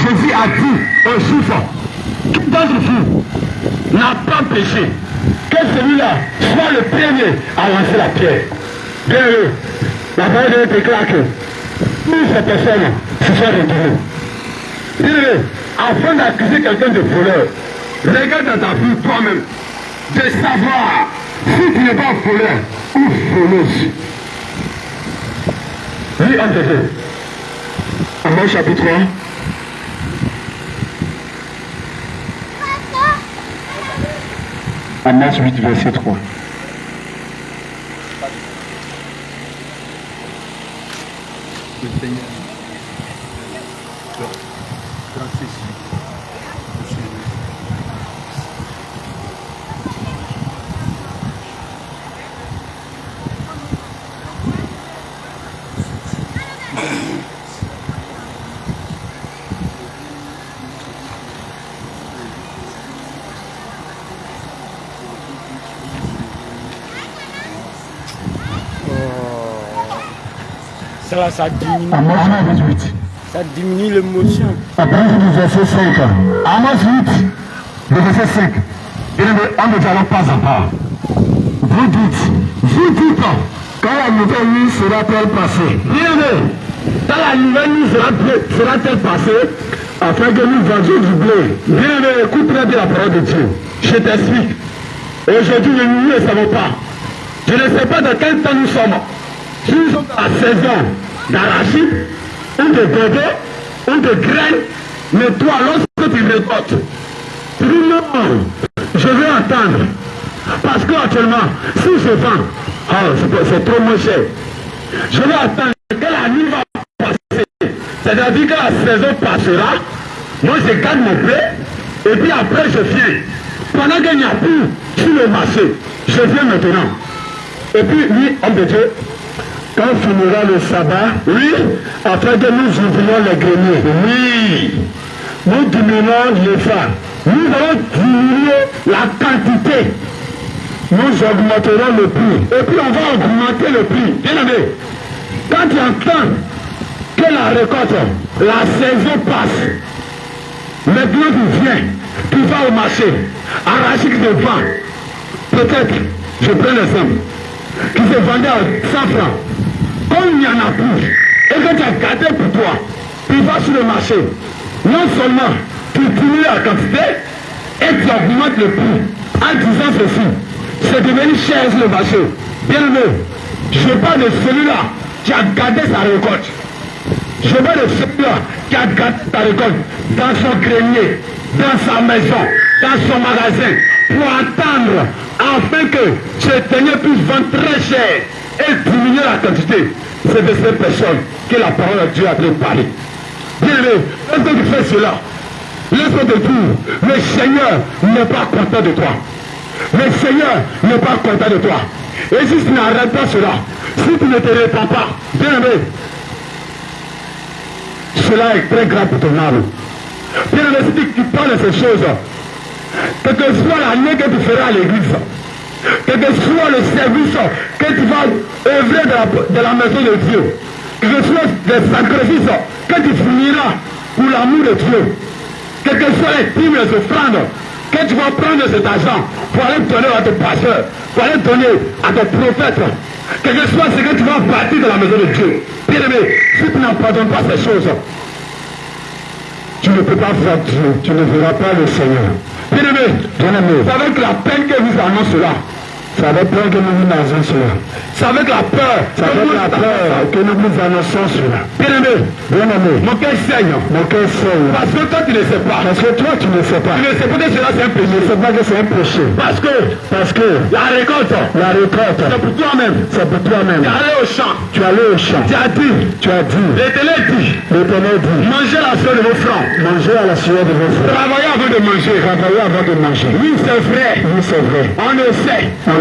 Jésus a dit aux Juifs, qui d'entre vous n'a pas péché, que celui-là soit le premier à lancer la pierre. Bien sûr, la parole de Dieu déclare que toutes ces personnes se sont retournées. Bien sûr, afin d'accuser quelqu'un de voleur, regarde dans ta vie toi-même, de savoir si tu n'es pas voleur ou voleuse. Lis entre deux. Amos chapitre 1. Amos 8, verset 3. Le Seigneur. Ça diminue. Amos 8. Ça diminue l'émotion. Après du verset 5. Amos 8, le verset 5. Et on ne dialogue pas à part. Vous dites, quand la nouvelle nuit sera-t-elle passée? Bien, quand la nouvelle nuit sera-t-elle passée, afin que nous vendions du blé. Bien, écoute très bien la parole de Dieu. Je t'explique. Aujourd'hui, nous ne savons pas. Je ne sais pas dans quel temps nous sommes. Si nous sommes à 16 ans d'arachide, ou de gogo, ou de graines, mais toi, lorsque tu récoltes, tu dis non, je vais attendre. Parce qu'actuellement, si je vends, c'est trop moins cher. Je vais attendre que la nuit va passer. C'est-à-dire que la saison passera, moi je garde mon blé, et puis après je viens. Pendant qu'il n'y a plus sur le marché, je viens maintenant. Et puis, lui, homme de Dieu, quand finira le sabbat, oui, afin que nous ouvrions les greniers, oui, nous diminuons les femmes, nous allons diminuer la quantité, nous augmenterons le prix, et puis on va augmenter le prix. Bien aimé, quand tu entends que la récolte, la saison passe, maintenant tu viens, tu vas au marché, arracher de vent, peut-être, je prends l'exemple, qui se vendait à 100 francs. Comme il n'y en a plus, et que tu as gardé pour toi, tu vas sur le marché. Non seulement tu diminues la quantité, et tu augmentes le prix. En disant ceci, c'est devenu cher sur le marché. Bien aimé, je parle de celui-là qui a gardé sa récolte. Je parle de celui-là qui a gardé sa récolte dans son grenier, dans sa maison, dans son magasin, pour attendre afin que ce dernier puisse vendre très cher et diminuer la quantité. C'est de cette personne que la parole de Dieu a préparé. Bien aimé, lorsque tu fais cela, laisse-moi te dire, le Seigneur n'est pas content de toi. Le Seigneur n'est pas content de toi. Et si tu n'arrêtes pas cela, si tu ne te répands pas, bien aimé, cela est très grave pour ton âme. Bien aimé, si tu parles de ces choses, quelle que soit l'année que tu feras à l'église, quel que soit le service que tu vas œuvrer de la maison de Dieu, quel que soit les sacrifices que tu finiras pour l'amour de Dieu, quel que soit les dîmes, les offrandes, que tu vas prendre cet argent pour aller donner à ton pasteur, pour aller donner à ton prophète, quel que soit ce que tu vas bâtir de la maison de Dieu. Bien aimé, si tu n'abandonnes pas ces choses, tu ne peux pas voir Dieu, tu ne verras pas le Seigneur. Bien aimé, c'est avec la peine que vous annoncez cela. C'est avec peur que nous vous annonçons cela. C'est avec la peur. C'est avec la peur que nous vous annonçons cela. Bien aimé, mon cœur saigne. Mon cœur saigne. Parce que toi tu ne sais pas. Parce que toi tu ne sais pas. Tu ne sais pas que cela c'est un péché. Tu ne sais pas que c'est un péché. Parce que la récolte. C'est pour toi-même. C'est pour toi-même. Tu es allé au champ. Tu es allé au champ. Tu as dit. L'Éternel dit. Mangez la sueur de vos flancs. Mangez à la sueur de vos flancs. Travaillez avant de manger. Oui, c'est vrai. On le sait.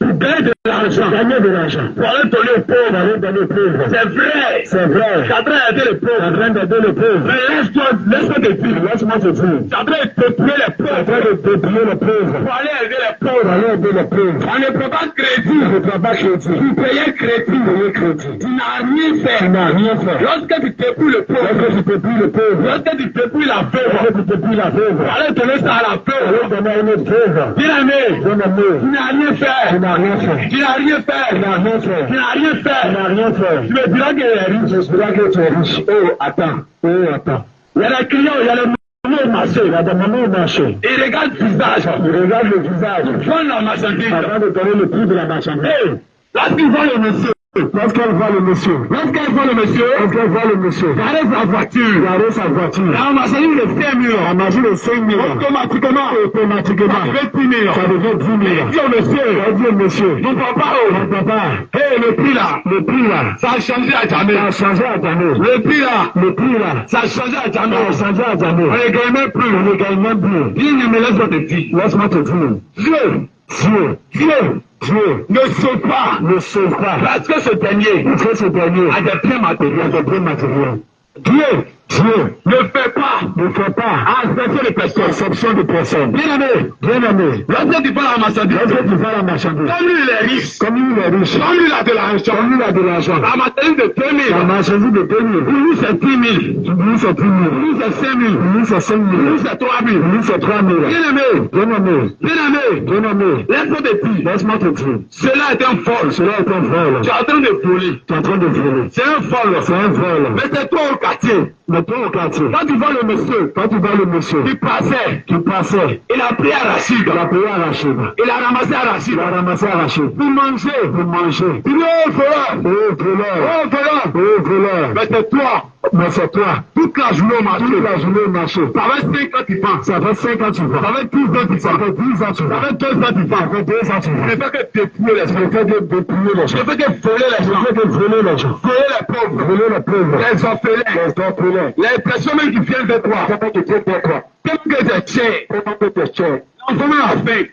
Pour gagner de l'argent. Gagner de l'argent. Pour aller donner aux pauvres. Pour aller donner aux pauvres. C'est vrai. C'est vrai. Tu es en train d'aider les pauvres. Tu es en train d'aider les pauvres. Mais laisse-moi te dire. Laisse-moi te dire. Tu es en train de dépouiller les Tu es en pauvres. train de dépouiller les pauvres. Pour aller aider les Pour pauvres. aller aider les pauvres. On ne peut pas crédit. Tu ne peux pas crédit. Tu payais crédit. Payer crédit. Tu n'as rien Tu fait. n'as rien fait. Lorsque tu dépouilles le pauvre. Lorsque tu dépouilles le pauvre. Lorsque tu dépouilles la veuve. Lorsque tu dépouilles la veuve. Pour aller donner ça à la Pour veuve. aller donner à une autre veuve. Bien-aimé. Bien-aimé. Tu n'as rien Tu fait. n'as rien fait. Tu n'as rien Tu fait. n'as rien fait. Tu n'as rien Tu fait. n'as rien fait. Tu me diras qu'il est riche. Je suis là que tu es riche. Oh, attends. Oh, attends. Il y a les clients, il y a les mamans au marché. Il a demandé au marché. Ils regardent le visage. Il regarde le visage. Ils vendent la marchandise. Avant de donner le prix de la marchandise. Hey, lorsqu'ils voient le monsieur, Lorsqu'elle voit le monsieur. lorsqu'elle voit le monsieur, Lorsqu'elle voit le monsieur. garer sa voiture, Garer sa voiture. la marchandise de 5 millions, La magie de 5 000. automatiquement, Automatiquement. ça fait 10 millions. Ça devient 10 000. Dis au monsieur, Elle dit au monsieur. mon papa, Mon papa. hey, le prix là, Le prix là. ça a changé à jamais. Ça a changé à jamais. Le prix là, Le prix là. ça a changé à jamais. Ça a changé à jamais. On ne gagne même plus. On ne gagne même plus. Dis, mais laisse-moi te dire. Laisse-moi te dire. Dieu, Dieu. Dieu, Dieu. ne sauve pas. Ne sauve pas. Parce que ce dernier Parce que ce dernier a des biens a matériels. des biens matériels. Dieu Dieu ne fait pas ne fait pas accepter les personnes. exception de personne. Bien-aimé, Bien-aimé. lorsque tu vas à la marchandise, Lorsque tu vas à la marchandise. comme lui il est riche, Comme il est riche. comme lui il a de l'argent, Comme il a de l'argent. la marchandise de 2 000, La marchandise de 2 000. pour lui c'est 10 000, Lui c'est 10 000. pour lui c'est 5 000, Lui c'est 5 pour 000. lui c'est 3 000. Lui c'est 3 000. Bien-aimé, Bien-aimé. bien-aimé, Bien-aimé. laisse-moi te dire, Laisse-moi te dire. cela est un vol. Cela est un vol. Tu es en train de voler. Tu es en train de voler. C'est un vol. C'est un vol. Mais c'est toi au quartier. Mais toi au quartier. Quand tu vois le monsieur Quand tu vois le monsieur qui passait, qui passait, il a pris Arachide, il a payé Arachide. il a ramassé Arachide Il a ramassé Arachide. pour manger. Pour manger. Il dit, oh voleur, Oh voleur. oh voleur. Oh voleur. Mais c'est toi, Mais c'est toi. toute la journée au marché. Toute la journée au marché. Ça fait 5 ans tu penses. Ça fait 5 ans tu vas. Ça fait 12 ans tu Ça penses. fait 10 ans tu Ça vas. fait 2 ans tu Ça penses. fait 2 ans tu Je vas. ne fais que dépouiller les Je gens. fais que dépouiller les Je gens. ne fais que voler les Je gens. fais que voler les gens. Voler les pauvres. Voler les pauvres. Les orphelins. Les orphelins. Les personnes même qui viennent de toi. Comment tu tiens pour toi? Comme que c'est cher. Comment tu te tiens? L'enfant a faim.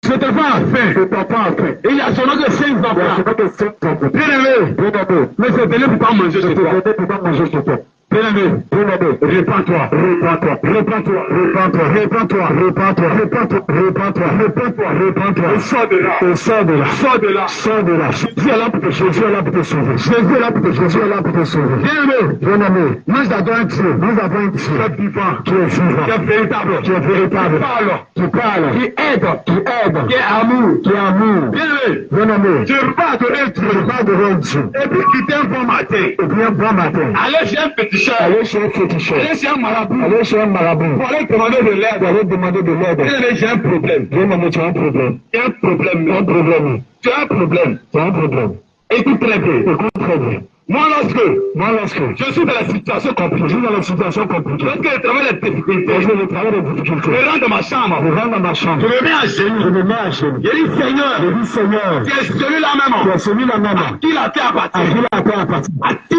Cet enfant a faim. Je t'entends en fait. Il y a seulement que 5 Il y a enfants. seulement que 5 enfants. Bien-aimé. Bien-aimé. Mais c'est donné pour pas manger Je chez te toi. donne pour pas manger chez toi. Bien-aimé. Bien-aimé. Répands-toi. Répands-toi. Répands-toi. Répands-toi. Répands-toi. Répands-toi. Répands-toi. Répands-toi. Répands-toi. Répands-toi. Et sors de là. Et sors de là. Sors de là. Sors de là. Jésus est là pour te sauver. Jésus est là pour te sauver. Jésus est là pour te sauver. Jésus est là pour te sauver. Bien-aimé. Bien-aimé. Nous avons un Dieu. Nous avons un Dieu. Tu es vivant. Tu es vivant. Tu es véritable. Tu es véritable. Tu parles. Tu parles. Qui aide. Qui aide. Qui est amour. Qui est amour. Bien-aimé. Bien-aimé. Tu vas adorer Tu Dieu. vas adorer Dieu. Et puis quitter un bon matin. Et bien bon matin. Allez chez un féticheur. Allez chez un féticheur. Allez chez un marabout. Allez chez un marabout. Pour aller demander de l'aide. Allez demander de l'aide. Bien-aimé, j'ai un problème. Bien-aimé, tu as un problème. J'ai un problème. Un problème. Tu as un problème. Tu as un problème. Écoute très bien. Écoute très bien. Moi, lorsque Je je suis dans la situation compliquée, suis dans la situation compliquée. lorsque je travaille les difficultés, Lorsque je travaille des difficultés, je rentre dans ma chambre, je rentre dans ma je chambre. me mets à Je genoux. me mets à genoux. Je dis, Seigneur, Je dis, Seigneur, tu es celui-là tu même. as celui-là même. À qui la terre À appartient? qui la terre appartient? À qui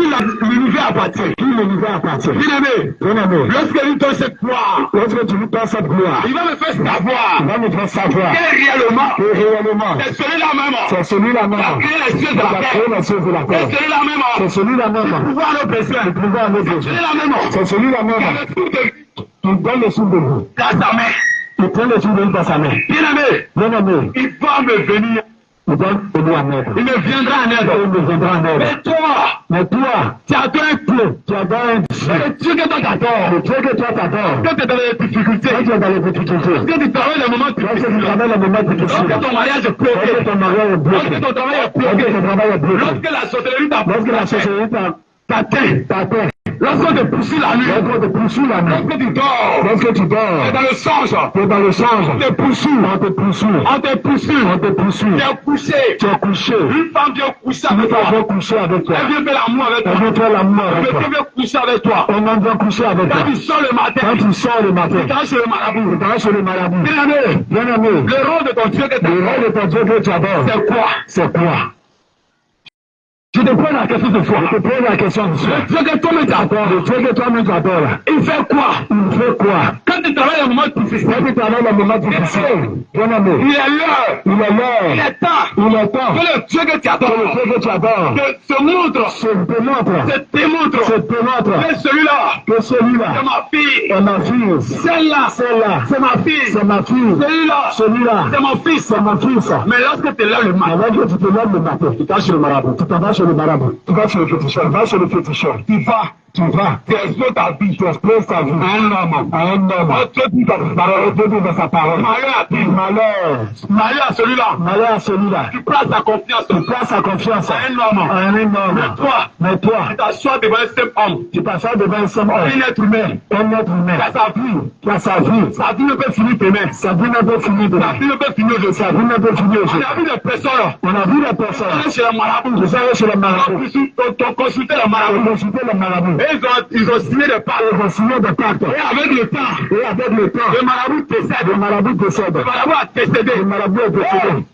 l'univers appartient? Qui l'univers appartient? Bien-aimé, Bien-aimé, lorsque lui donne cette gloire, lorsque tu lui passes cette gloire, il va me faire tu savoir vas me faire savoir que réellement, que réellement, c'est celui-là même c'est celui-là qui a même créé les cieux de qui la a créé terre. les cieux de la C'est terre. celui-là même C'est celui-là qui même pouvoir nos besoins. qui pouvait aller C'est besoin. celui-là même C'est celui-là qui a même le tout de vie qui donne le sous de vous. dans sa main. Il prend le sous de vous dans sa main. Bien-aimé, Bien-aimé, il va me venir. il donne venir en aide. Il me viendra en Il aide. me viendra en aide. Mais toi, Mais toi, tu as un Dieu. tu as dans un Dieu. Le Dieu que toi t'adores. Le Dieu que toi t'adores. Quand tu es dans les difficultés. Quand tu es dans les difficultés, Quand tu travailles les moments quand tu difficiles. travailles le moment difficile, Lorsque ton mariage est lorsque bloqué. ton mariage est bloqué, Lorsque ton travail est lorsque bloqué. ton travail est bloqué, Lorsque la sorcellerie t'a lorsque la bloqué. société T'atteint. t'atteint, Lorsqu'on te poursuit la nuit. lorsque te poursuit la nuit, Lorsque tu dors. lorsque tu Et dors, dans le songe. tu es dans le change, On te poursuit. on te poursuit, On te poursuit. on te poursuit, Tu es couché. tu es couché, Une femme vient coucher tu avec vas toi. coucher avec toi, Elle vient faire l'amour avec elle toi. veut faire l'amour Le avec toi, monsieur vient coucher avec toi. on en vient coucher avec toi. Quand tu sors le matin. Quand tu sors le matin, Tu vas chez le marabout. tu vas chez le marabout. Bien-aimé, Bien-aimé, le rôle de ton Dieu que tu le as, rôle de ton Dieu que tu adores, c'est quoi? c'est quoi? Je te pose la question de foi. Je te pose la question de Le ça. Dieu que toi-même tu adores, Le Dieu que toi-même tu adores, là, il fait quoi? il fait quoi? Quand Quand tu travailles dans le moment difficile, Quand tu travailles dans le moment difficile, bien-aimé, il est l'heure, il est l'heure, il est temps il est temps que le Dieu que tu que adores le Dieu que tu adores se montre, se démontre, se démontre se démontre que celui-là, que celui-là c'est ma fille, est ma fille, celle-là, celle-là, c'est ma fille, c'est ma fille, celui-là, celui-là, c'est mon fils. c'est mon fils. Mais lorsque tu es là le matin, Alors que tu te lèves le matin, tu vas chez le marabout, tu t'en vas chez le marabout, tu vas chez le féticheur, tu vas chez le féticheur, tu exploses ta vie, tu exploses ta vie à un homme, Dieu dit dans sa parole, Dieu dit dans sa parole, malheur à celui-là, tu places ta confiance tu places sa confiance à un homme. à un homme, mais toi, Tu t'assois devant un simple homme, tu t'assois devant un seul homme, un être humain, un être humain, qui a sa vie, sa vie ne peut finir demain, sa vie ne peut finir sa demain, vie ne peut finir aujourd'hui. sa vie ne peut finir On aujourd'hui. a vu des personnes, On a vu les personnes, chez les marabouts, vous allez chez le marabout, ont consulté les vous marabouts, consultez le marabout, et ils ont signé des pactes. ils vont signer des pactes, Et avec le temps, et avec le temps, le marabout décède, le marabout décède, le marabout a décédé. le marabout est décédé.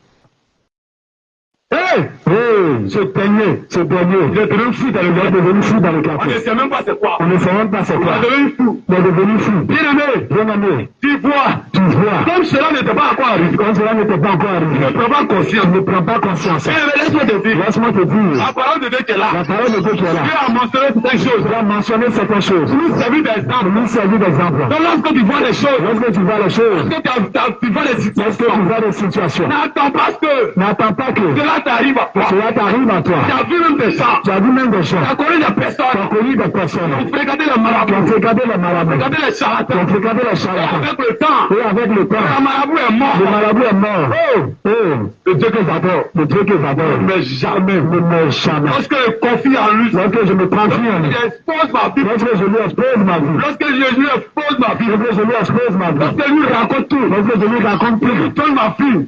Ce dernier, il est devenu fou dans le On ne quartier. sait même pas c'est quoi. On ne sait même pas c'est Il quoi. est devenu fou. Il est devenu fou. Bien-aimé, tu vois, comme cela n'était pas encore arrivé, Comme cela n'était pas encore arrivé, ne prends pas conscience. ne prends pas conscience. Mais laisse-moi te dire, Laisse-moi te dire, la parole de Dieu qui est là. la parole de Dieu qui est là. Dieu a mentionné certaines choses. Il a mentionné certaines choses. Nous servir d'exemple. Pour nous servir d'exemple. Donc lorsque tu vois les choses, Lorsque tu vois les choses, lorsque tu vois les lorsque tu situations, vois des situations, n'attends pas que n'attends pas que cela t'arrive à toi. cela t'arrive à toi. Tu as vu même des gens, Tu as vu même des gens, tu as connu des tu as personnes connu des personnes qui ont fréquenté les qui ont marabouts, fréquenté les marabouts, fréquenté les qui charlatans. ont fréquenté les Et charlatans. avec le temps, Et avec le le temps, marabout est mort. le marabout est mort. Le Dieu que j'adore, le Dieu que j'adore, Mais jamais. ne meurt jamais. Lorsque je confie en lui, Lorsque je me confie en lui, j'expose ma vie. lorsque je lui expose ma vie, Lorsque je lui expose ma vie, lorsque je lui expose ma vie, lorsque je lui raconte tout, lorsque je lui raconte je lui tout, donne ma fille,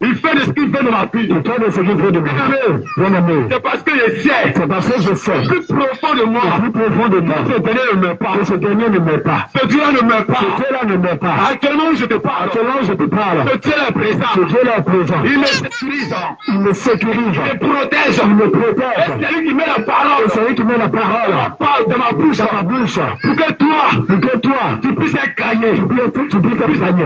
il fait de ce qu'il fait de ma fille. il fait de ce qu'il fait de moi. Bien-aimé, C'est parce que je sais, c'est parce que je sais, plus profond de moi, plus profond de moi, ce dernier ne meurt pas. que ce dernier ne meurt pas. Ce Dieu ne meurt Ce pas. Dieu-là ne meurt pas. Actuellement, je te parle. Selon je te parle, Ce Dieu est présent. ce Dieu-là est présent. Il me sécurise. Il me sécurise, Il me protège. il me Et protège. c'est lui qui met la Et parole. c'est lui qui met la parole Parle de ma bouche. dans ma bouche. Pour que toi, Pour que toi, tu puisses être gagné. tu puisses être gagné,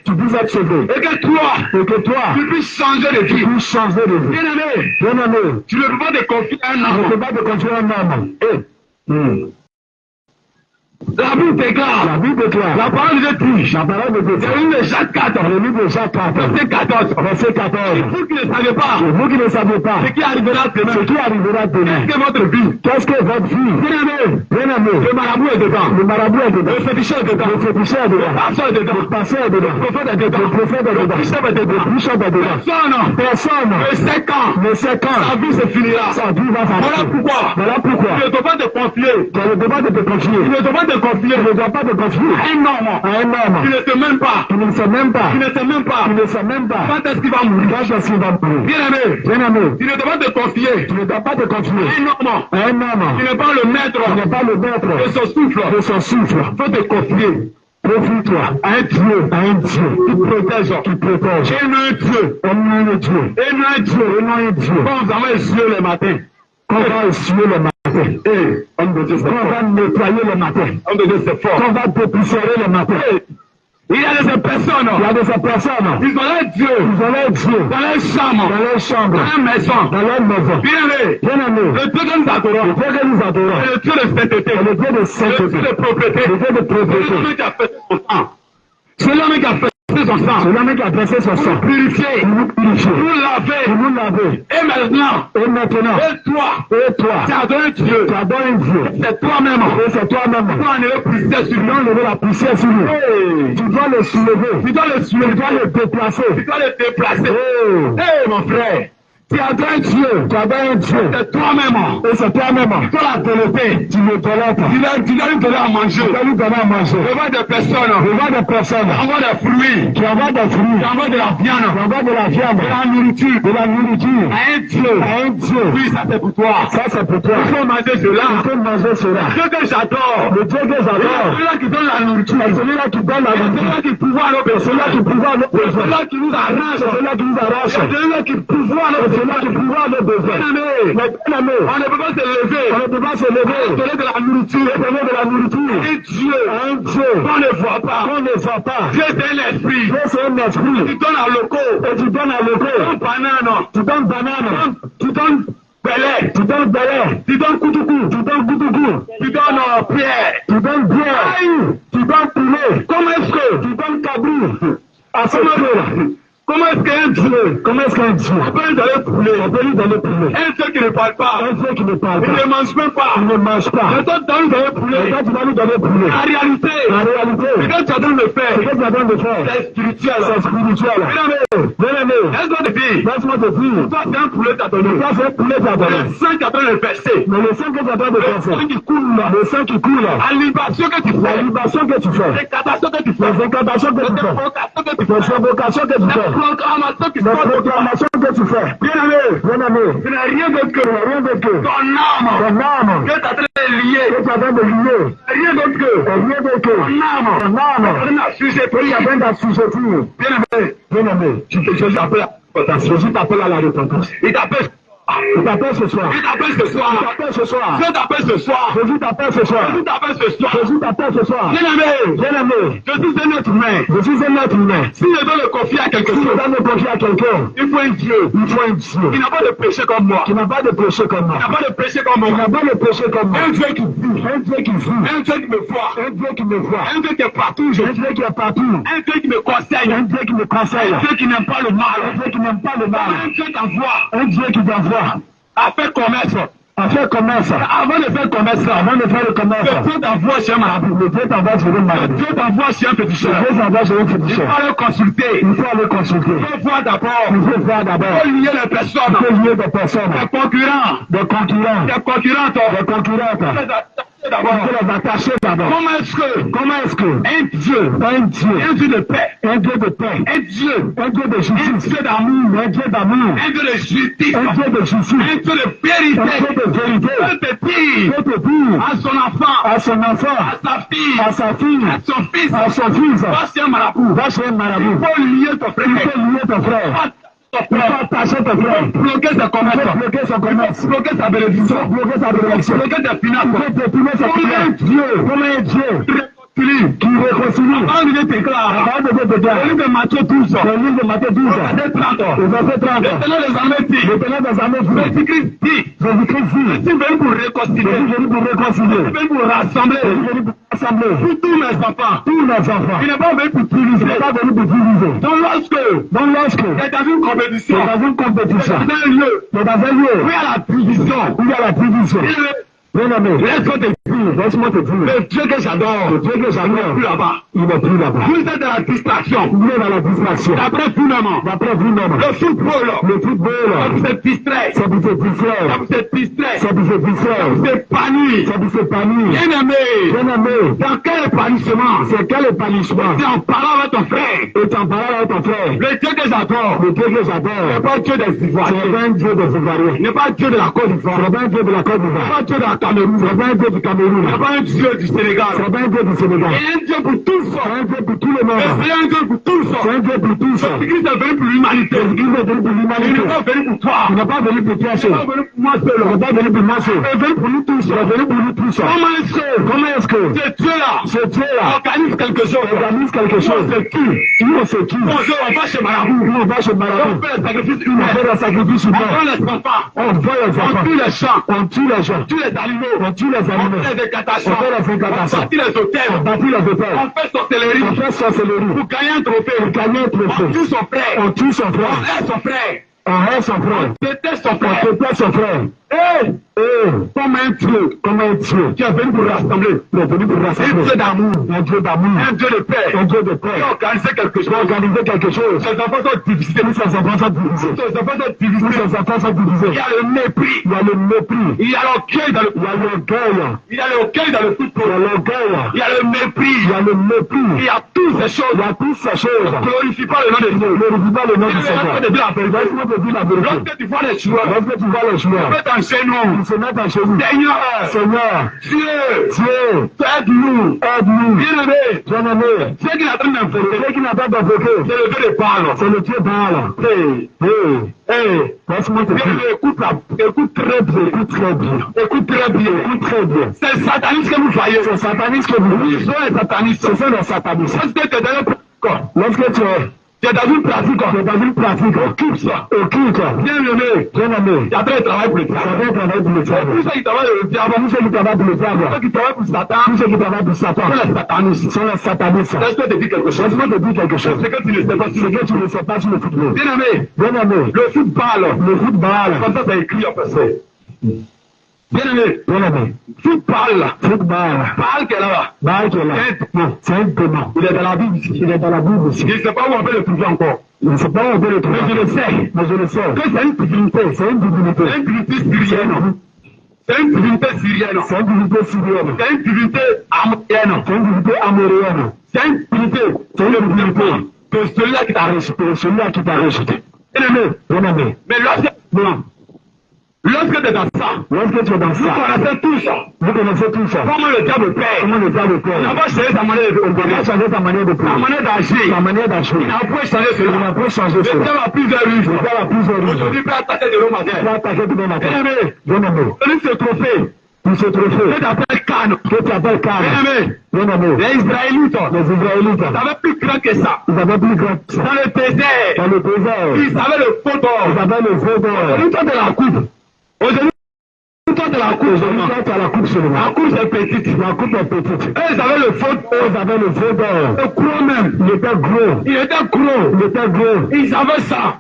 tu puisses être sauvé. Et que toi, Et que toi, tu puisses changer de vie. tu puisses changer de vie. Bien-aimé, Bien-aimé, tu ne peux pas te confier à un je ne homme. peux pas te confier un homme. La Bible déclare, La Bible déclare, la parole de Dieu dit, la parole de Dieu, c'est une de Jacques 4, le livre de Jacques 4, verset 14. verset 14. Vous qui ne savez pas Et vous qui ne savez pas ce qui arrivera ce demain, qui arrivera demain, que votre vie, qu'est-ce que votre vie, bien-aimé, bien-aimé, le marabout est dedans, le marabout est dedans, le féticheur est dedans, le féticheur est le dedans, pasteur est dedans, le pasteur est dedans, le prophète est le dedans, prophète est le dedans, bishop est le dedans. bishop est dedans. Personne Personne ne sait quand ne sait sa quand vie se finira. sa vie va Voilà s'arrêter. pourquoi Voilà pourquoi tu ne dois pas te confier. tu ne dois pas te Tu confier. ne dois pas te confier Tu ne dois pas te confier à un homme à un homme qui ne sait même pas. qui ne sait même pas, Tu ne sais même pas qui ne sait même pas quand est-ce qu'il va mourir. quand est-ce qu'il va mourir. Bien-aimé, Bien-aimé, tu ne dois pas te confier tu ne dois pas te confier à un homme à un homme qui n'est pas le maître qui n'est pas le de maître son souffle. de son souffle. Il faut te confier Confie-toi à un Dieu à un Dieu qui protège. qui protège. Et non un Dieu. Un nom de Dieu. Et non un Dieu. Et non un Dieu. Quand vous avez les yeux le matin. Qu'on va essuyer le matin. Homme de Dieu, c'est Qu'on fort. va nettoyer le matin. Homme de Dieu, c'est fort. Qu'on va dépoussiérer le matin. Il y a des personnes. Il y a des personnes. Ils ont leur Dieu Ils ont leur Dieu dans leur chambre, dans leur chambre, dans leur maison. dans leur maison. Bien-aimé, Bien-aimé, le Dieu que nous le adorons, Dieu que nous adorons, c'est le Dieu de sainteté, c'est le Dieu de le sainteté, Dieu de propriété, le Dieu de c'est propriété. l'homme qui a fait son sang. C'est l'homme qui a fait son sang. C'est l'homme qui a versé son sang Purifié, pour nous purifier, pour pour laver. nous laver. Et maintenant, Et maintenant, et toi, et toi, tu adores un Dieu. tu adores un Dieu. C'est toi-même. Et c'est toi-même. Tu dois enlever poussière sur Tu lui. dois lever la poussière sur lui. Tu dois le soulever. Tu dois le Tu soulever. dois le déplacer. Tu dois le déplacer. Oh. Mon frère, tu adores un Dieu. Tu adores un Dieu. C'est toi-même. Et c'est toi-même. Tu dois la développer. Tu le toléreras. Tu dois lui donner à manger. Tu dois lui donner à manger. Je vois des personnes Je vois des personnes qui envoient des fruits, qui envoient des fruits, qui envoient de la qui viande, envoient de la viande, de la nourriture de la nourriture à un Dieu. à un Dieu. Oui, ça c'est pour toi. Ça, c'est pour toi. Il faut manger cela. Il faut manger cela. Dieu que j'adore. Le Dieu que j'adore, Celui-là qui donne la nourriture. c'est celui-là qui donne la Celui-là nourriture. qui pourvoit à nos C'est besoins. celui-là qui pourvoit nos besoins. Celui-là qui nous arrange. C'est celui-là qui nous arrache. Celui-là qui pourvoit à nos C'est Cela qui pourra nos besoins. Bien-aimé, on ne peut pas se lever. On ne peut pas se lever. Donner de la nourriture. Donner de la nourriture. Et Dieu. On ne voit pas. On ne voit pas. Dieu c'est un esprit. Dieu c'est un esprit. Tu donnes à loco. Et tu donnes à loco. Tu donnes banane. Tu donnes banane. Tu donnes belé. Tu donnes belé. Tu donnes koutoukou. Tu donnes koutoukou. Tu donnes pierre. Tu donnes pierre. Tu donnes poulet. Comment est-ce que tu donnes cabri à ce moment-là? Comment est-ce qu'un Dieu, on peut lui donner poulet, un Dieu qui ne parle pas, il ne mange même pas, et toi tu dois lui donner poulet, la réalité, ce que tu as besoin de faire, c'est spirituel, bien-aimé, laisse-moi te dire, toi c'est un poulet t'as donné, le sang qui a besoin de verser, le sang qui coule, la libation que tu fais, les catastrophes que tu fais, les provocations que tu fais, proclamation que tu fais. Bien-aimé, tu n'as rien d'autre que ton âme. Que tu as de lier. Rien d'autre que ton âme. Bien-aimé, Jésus t'appelle à la repentance. Il t'appelle ce soir. Jésus t'appelle ce soir. Bien-aimé. Je suis un être humain. Si je dois le confier à quelqu'un, il faut un Dieu. Il n'a pas de péché comme moi. Un Dieu qui vit. Un Dieu qui me voit. Un Dieu qui est partout. Un Dieu qui me conseille. Un Dieu qui n'aime pas le mal. Un Dieu qui t'envoie. À faire commerce. Avant de faire le commerce, le Dieu t'envoie chez un marabout. Le Dieu t'envoie chez un féticheur. Il faut aller consulter. Il faut voir d'abord. Il faut lier les personnes. Des concurrents. D'abord. Comment est-ce que un Dieu de paix, un Dieu de justice, un Dieu d'amour, un Dieu de justice, un Dieu de vérité, peut te dire à son enfant, à sa fille, à son fils, va chez un marabout, il faut lier ton frère. Il faut attacher ton frère, bloquer son commerce, bloquer sa bénédiction, bloquer tes finances. Comme un Dieu qui réconcilie. Avant de déclare, le livre de Matthieu 12, verset 30. Le Ténor des armées dit, Jésus-Christ dit, je suis venu pour réconcilier, je suis venu pour rassembler, pour tous mes enfants. Il n'est pas venu pour diviser. Donc lorsque il est dans une compétition, dans un lieu où il y a la division, bien-aimé, laisse-moi te dire, le Dieu que j'adore, il n'est plus là-bas. Vous êtes dans la distraction. D'après vous-même, le football, ça vous fait distraire. Ça vous fait panier. Bien-aimé, dans quel épanouissement? C'est en parlant avec ton frère. Le Dieu que j'adore, n'est pas Dieu des Ivoiriens. Il n'est pas Dieu de la Côte d'Ivoire. Il n'est pas Dieu de la Cameroun. Il n'est pas un Dieu du Sénégal. Il est un Dieu pour tous. C'est un Dieu pour tous. L'église est venue pour l'humanité. Il n'est pas venu pour toi. Il n'est pas venu pour toi seul. Il n'est pas venu pour moi seul. Il n'est pas venu pour moi seul. Il est venu pour nous tous. Comment est-ce que ce Dieu-là organise quelque chose? C'est qui? On va chez Marabout. On fait le sacrifice humain. On voit les enfants. On tue les gens. On tue les animaux. On fait les incantations. On bâtit les hôtels. On fait sorcellerie. Pour gagner un trophée. On tue son frère. On hait son frère. On déteste son frère. Comme un Dieu qui est venu pour rassembler. Un Dieu d'amour. Un Dieu de paix. Qui a organisé quelque chose. Ses enfants sont divisés. Il y a le mépris. Il y a l'orgueil dans le football. Il y a le mépris. Il y a toutes ces choses. Ne glorifie pas le nom de Dieu. Lorsque tu vois les joueurs, fais un genou. se mettre à genoux. Seigneur, Dieu, aide-nous. Bien-aimé, ceux qui n'attendent pas d'invoquer, c'est le Dieu de Baal. c'est le Dieu Baal. Laisse-moi te dire. Écoute très bien. Écoute très bien. C'est sataniste que vous voyez. C'est sataniste que vous voyez. Ce sont les satanistes. Ce sont les satanistes. Lorsque tu es dans le Lorsque tu es dans une pratique, occupe ça. bien-aimé, il y a très travail pour le diable. Tous ceux qui travaillent pour le diable, Tous ceux qui travaillent pour le diable, ceux qui travaillent pour Satan, tous ceux qui travaillent pour Satan, sont les satanistes. Laisse-moi te dire quelque chose. Laisse-moi te dire quelque chose. C'est que tu ne sais pas Ce que tu ne sais pas sur le football. Bien-aimé, le football, comme ça c'est écrit en français. Bien-aimé, football, Baal qui est là. C'est un démon. Il est dans la Bible ici. Il est dans la Bible ici. Je ne sais pas où on peut le trouver encore. Je ne sais pas où on peut le trouver. Mais je le sais. Que c'est une divinité. C'est une divinité. C'est une divinité syrienne. C'est une divinité syrienne. C'est une divinité syrienne. C'est une divinité amourienne. C'est une divinité amourienne. C'est une divinité. C'est une divinité de celui-là qui t'a rejeté. Celui-là qui t'a rejeté. Bien-aimé. Mais lorsque tu es dans ça, lorsque tu es dans ça, vous connaissez tout ça. Comment le diable perd. Il n'a pas changé sa manière de sa manière d'agir. Il n'a pas changé cela. Le diable a plusieurs rues. Aujourd'hui, il peut attaquer de l'homme matin. Bien-aimé. Celui se trophée. Que tu appelles Cannes. Bien-aimé. Les Israélites. Ils avaient plus grand que ça. Dans le désert. Ils avaient le faux d'or. Aujourd'hui, toi de la coupe. Aujourd'hui, toi de la coupe. La coupe c'est petite. Eux, ils avaient le faux d'or. Le gros même. Il était gros. Ils avaient ça.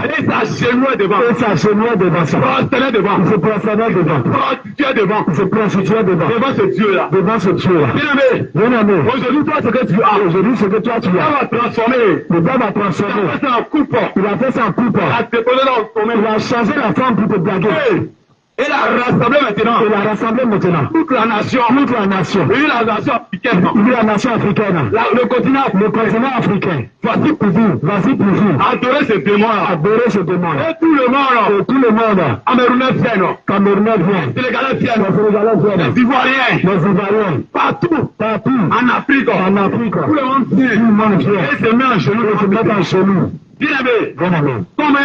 Et ils s'agenouaient devant. Ils se prosternaient devant. Il se prostituait devant. Devant ce Dieu-là. Bien-aimé. Aujourd'hui, toi, ce que tu as. Tu vas transformer. Le Dieu va transformer. Il a fait ça en coupe. Il a fait ça en coupe. Il a changé la forme pour te blaguer. Et il a rassemblé maintenant. Toute la nation. Il y a la nation africaine. Le continent africain. Voici pour vous. Adorez ce démon-là. Et tout le monde. Camerounais viennent. Sénégalais viennent. Les Ivoiriens. Partout. En Afrique. Tout le monde vient. Et se met en genoux. Bien-aimé, comme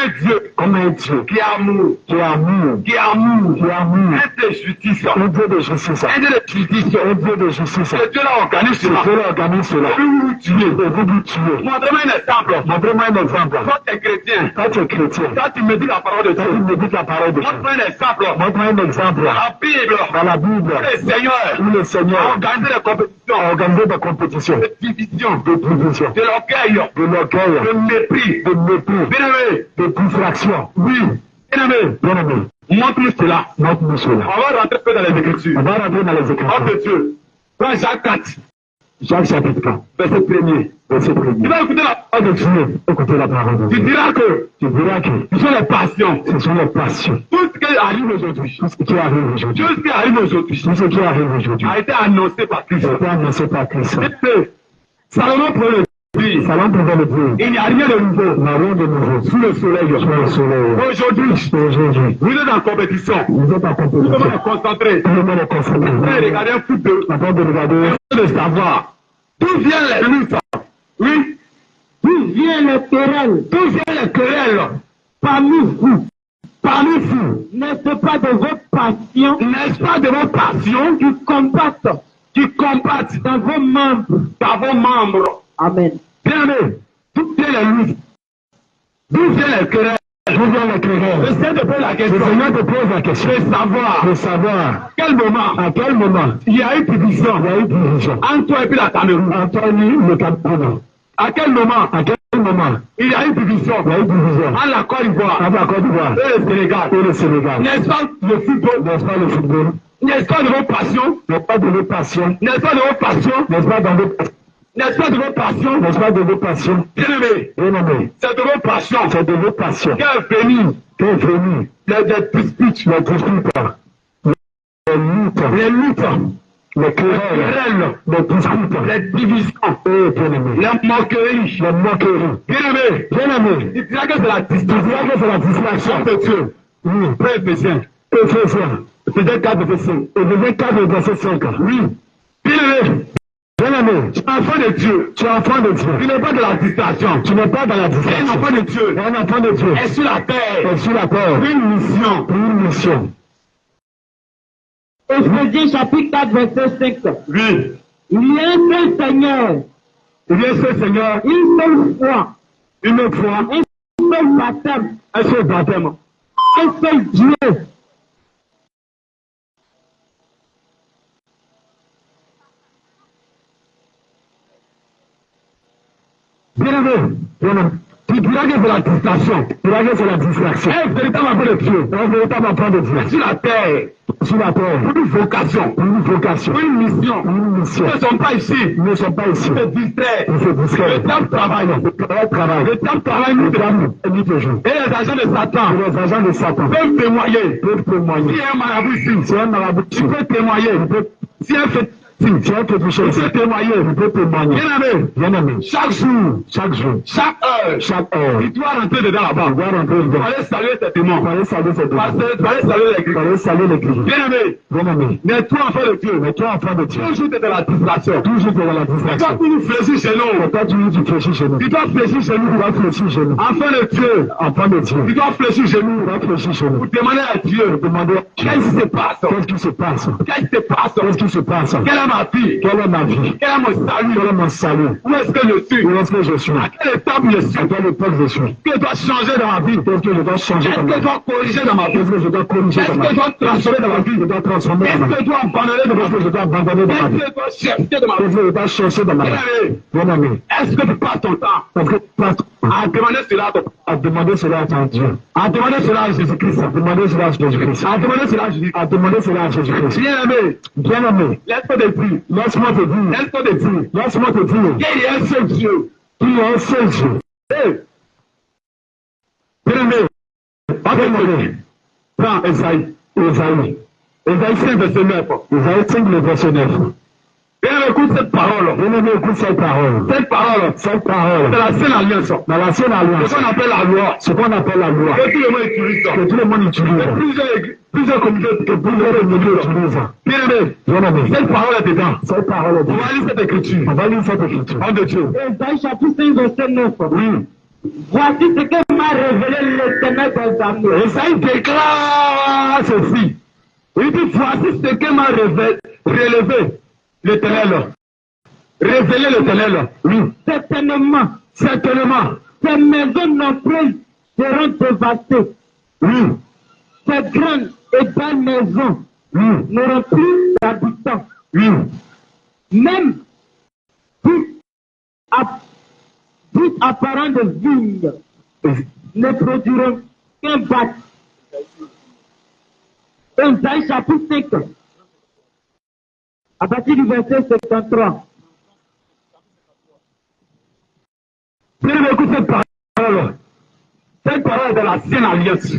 un Dieu qui est amour, un Dieu de justice, un Dieu de justice, que Dieu organise cela, vous tuez. Montrez-moi un exemple. Quand tu es chrétien, quand tu me dis la parole de Dieu, montre-moi un exemple. Dans la Bible, où le Seigneur a organisé des compétitions, de division, de l'orgueil, de mépris, de distraction. Oui. Bien-aimé. Montre-nous cela. On va rentrer peu dans les Écritures. Ordre de Dieu. Prends Jacques 4. Jacques chapitre 4. Verset 1er. Tu vas écouter la parole de Dieu. Tu diras que ce sont les passions. Tout ce qui arrive aujourd'hui. A été annoncé par Christ. Salomon prend le il n'y a rien de nouveau sous le soleil. Aujourd'hui, vous êtes en compétition. Vous êtes concentrés. Regardez un foot de savoir. D'où viennent les luttes? Oui. D'où viennent les querelles? Parmi vous. N'est-ce pas de vos passions qui combattent dans vos membres? Amen. Bien-aimé, d'où viennent les luttes? D'où viennent les querelles? Le Seigneur te pose la question. De savoir. À quel moment il y a eu division entre toi et puis la Cameroun. À quel moment il y a eu division entre la Côte d'Ivoire et le Sénégal. N'est-ce pas le football? N'est-ce pas de vos passions? N'est-ce pas de vos passions? Bien-aimé, c'est de vos passions. Qu'est venu les disputes, les luttes, les querelles, les disputes, les divisions, les moqueries. Bien-aimé, tu diras que c'est la distraction de Dieu. Oui. Frère Éphésiens, Éphésiens, peut-être 4 verset 5. Éphésiens 4 verset 5. Oui. Bien-aimé. Bien-aimé, tu es enfant de Dieu. Tu es enfant de Dieu. Tu n'es pas de la distraction. Tu n'es pas dans la distraction. Tu es un enfant de Dieu. Un enfant de Dieu. Est sur la terre. Est sur la terre. Pour une mission. Pour une mission. Éphésiens chapitre 4 verset 5. Oui. Il y a un seul Seigneur. Il y a un seul Seigneur. Une seule foi. Une foi. Un seul baptême. Un seul baptême. Un seul Dieu. Bien-aimé, bien-aimé. Tu diras que c'est la distraction. Tu diras que c'est la distraction. Un véritable enfant de Dieu. Un véritable enfant de Dieu. Sur la terre. Sur la terre. Pour une vocation. Pour une vocation. Pour une mission. Pour une mission. Ils ne sont pas ici. Ils ne sont pas ici. Ils se distraient. Ils se distraient. Le temps travaille. Le travail. Le temps travaille. Le temps nuit et jour. Et les agents de Satan. Et les agents de Satan. Peuvent témoigner. Peuvent témoigner. Si un marabout ici. Si un marabout ici. Tu peux témoigner. Si un fait. Si tu as quelque chose, tu peux témoigner, tu peux témoigner. Bien-aimé, chaque jour, chaque heure, tu dois rentrer dedans là-bas. Tu dois rentrer dedans. Tu vas aller saluer tes témoins. Tu vas aller saluer tes témoins. Tu vas aller saluer l'église. Tu vas aller saluer l'église. Bien-aimé, mais toi enfant de Dieu, toujours tu es dans la distraction. Toujours tu es dans la distraction. Tu dois toujours fléchir chez nous. Toi toujours tu fléchis chez nous. Tu dois fléchir chez nous. Tu dois fléchir chez nous. Enfant de Dieu, enfant de Dieu. Tu dois fléchir chez nous. Tu dois fléchir chez nous. Pour demander à Dieu, demander qu'est-ce qui se passe. Qu'est-ce qui se passe. Qu'est-ce qui se passe. Qu'est-ce qui se passe. Ma vie. Quelle est ma vie? Quel est mon salut? Quel est mon salut? Où est-ce que je suis? Où est-ce que je suis? À quelle étape je suis? À quelle époque je suis? Qu'est-ce que je dois changer dans ma vie? Qu'est-ce que je dois changer dans ma vie? Qu'est-ce que je dois corriger dans ma vie? Qu'est-ce que je dois corriger dans ma vie? Qu'est-ce que je dois transformer dans ma vie? Je dois transformer dans ma vie. Qu'est-ce que je dois abandonner dans ma vie? Je dois abandonner dans ma vie. Qu'est-ce que je dois chercher dans ma vie? Qu'est-ce que je dois chercher dans ma vie? Bien-aimé, est-ce que tu passes ton temps? Est-ce que tu passes à demander cela à demander cela à ton Dieu? À demander cela à Jésus-Christ? À demander cela à Jésus-Christ? À demander cela à Jésus-Christ? À demander cela à Jésus-Christ? Bien-aimé, bien-aimé, laisse-moi te dire, laisse-moi te dire, laisse-moi te dire, laisse-moi te dire, qu'il y a un seul Dieu, qu'il y a un seul Dieu. Bien-aimé, bien-aimé, prends Esaïe, Esaïe 5 verset 9. Esaïe 5 verset 9. Bien-aimé, écoute cette parole. Bien-aimé, écoute cette parole. Cette parole. C'est la Sainte Alliance. Dans la Sainte Alliance. Ce qu'on appelle la loi. Ce qu'on appelle la loi. Que tout le monde utilise. Que tout le monde utilise. Plusieurs communautés que plusieurs milieux utilisent. Bien-aimé. Bien-aimé. Cette parole est dedans. Cette parole est dedans. On va lire cette écriture. On va lire cette écriture. Nom de Dieu. Esaïe chapitre 5 verset 9. Oui. Voici ce que m'a révélé l'Éternel des armées. Esaïe déclare ceci. Il dit, voici ce que m'a révélé l'Éternel. Révélé l'Éternel. Oui. Certainement. Certainement. Ces maisons nombreuses seront dévastées. Oui. Ces grandes et belles maisons n'auront plus d'habitants. Oui. Même tout apparent de vignes ne produiront qu'un bac. Esaïe chapitre 5. À partir du verset 53. Bien-aimé, écoute cette parole. Cette parole est de la Sainte Alliance.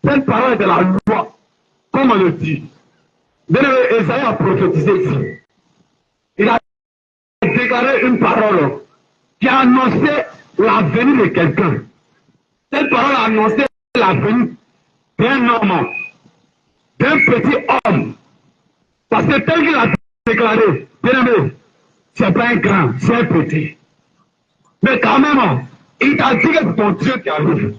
Cette parole est de la loi. Comme on le dit. Bien-aimé, Esaïe a prophétisé ici. Il a déclaré une parole qui a annoncé la venue de quelqu'un. Cette parole a annoncé la venue d'un homme, d'un petit homme. Parce que tel qu'il a déclaré, bien aimé, c'est pas un grand, c'est un petit. Mais quand même, il t'a dit que c'est ton Dieu qui arrive.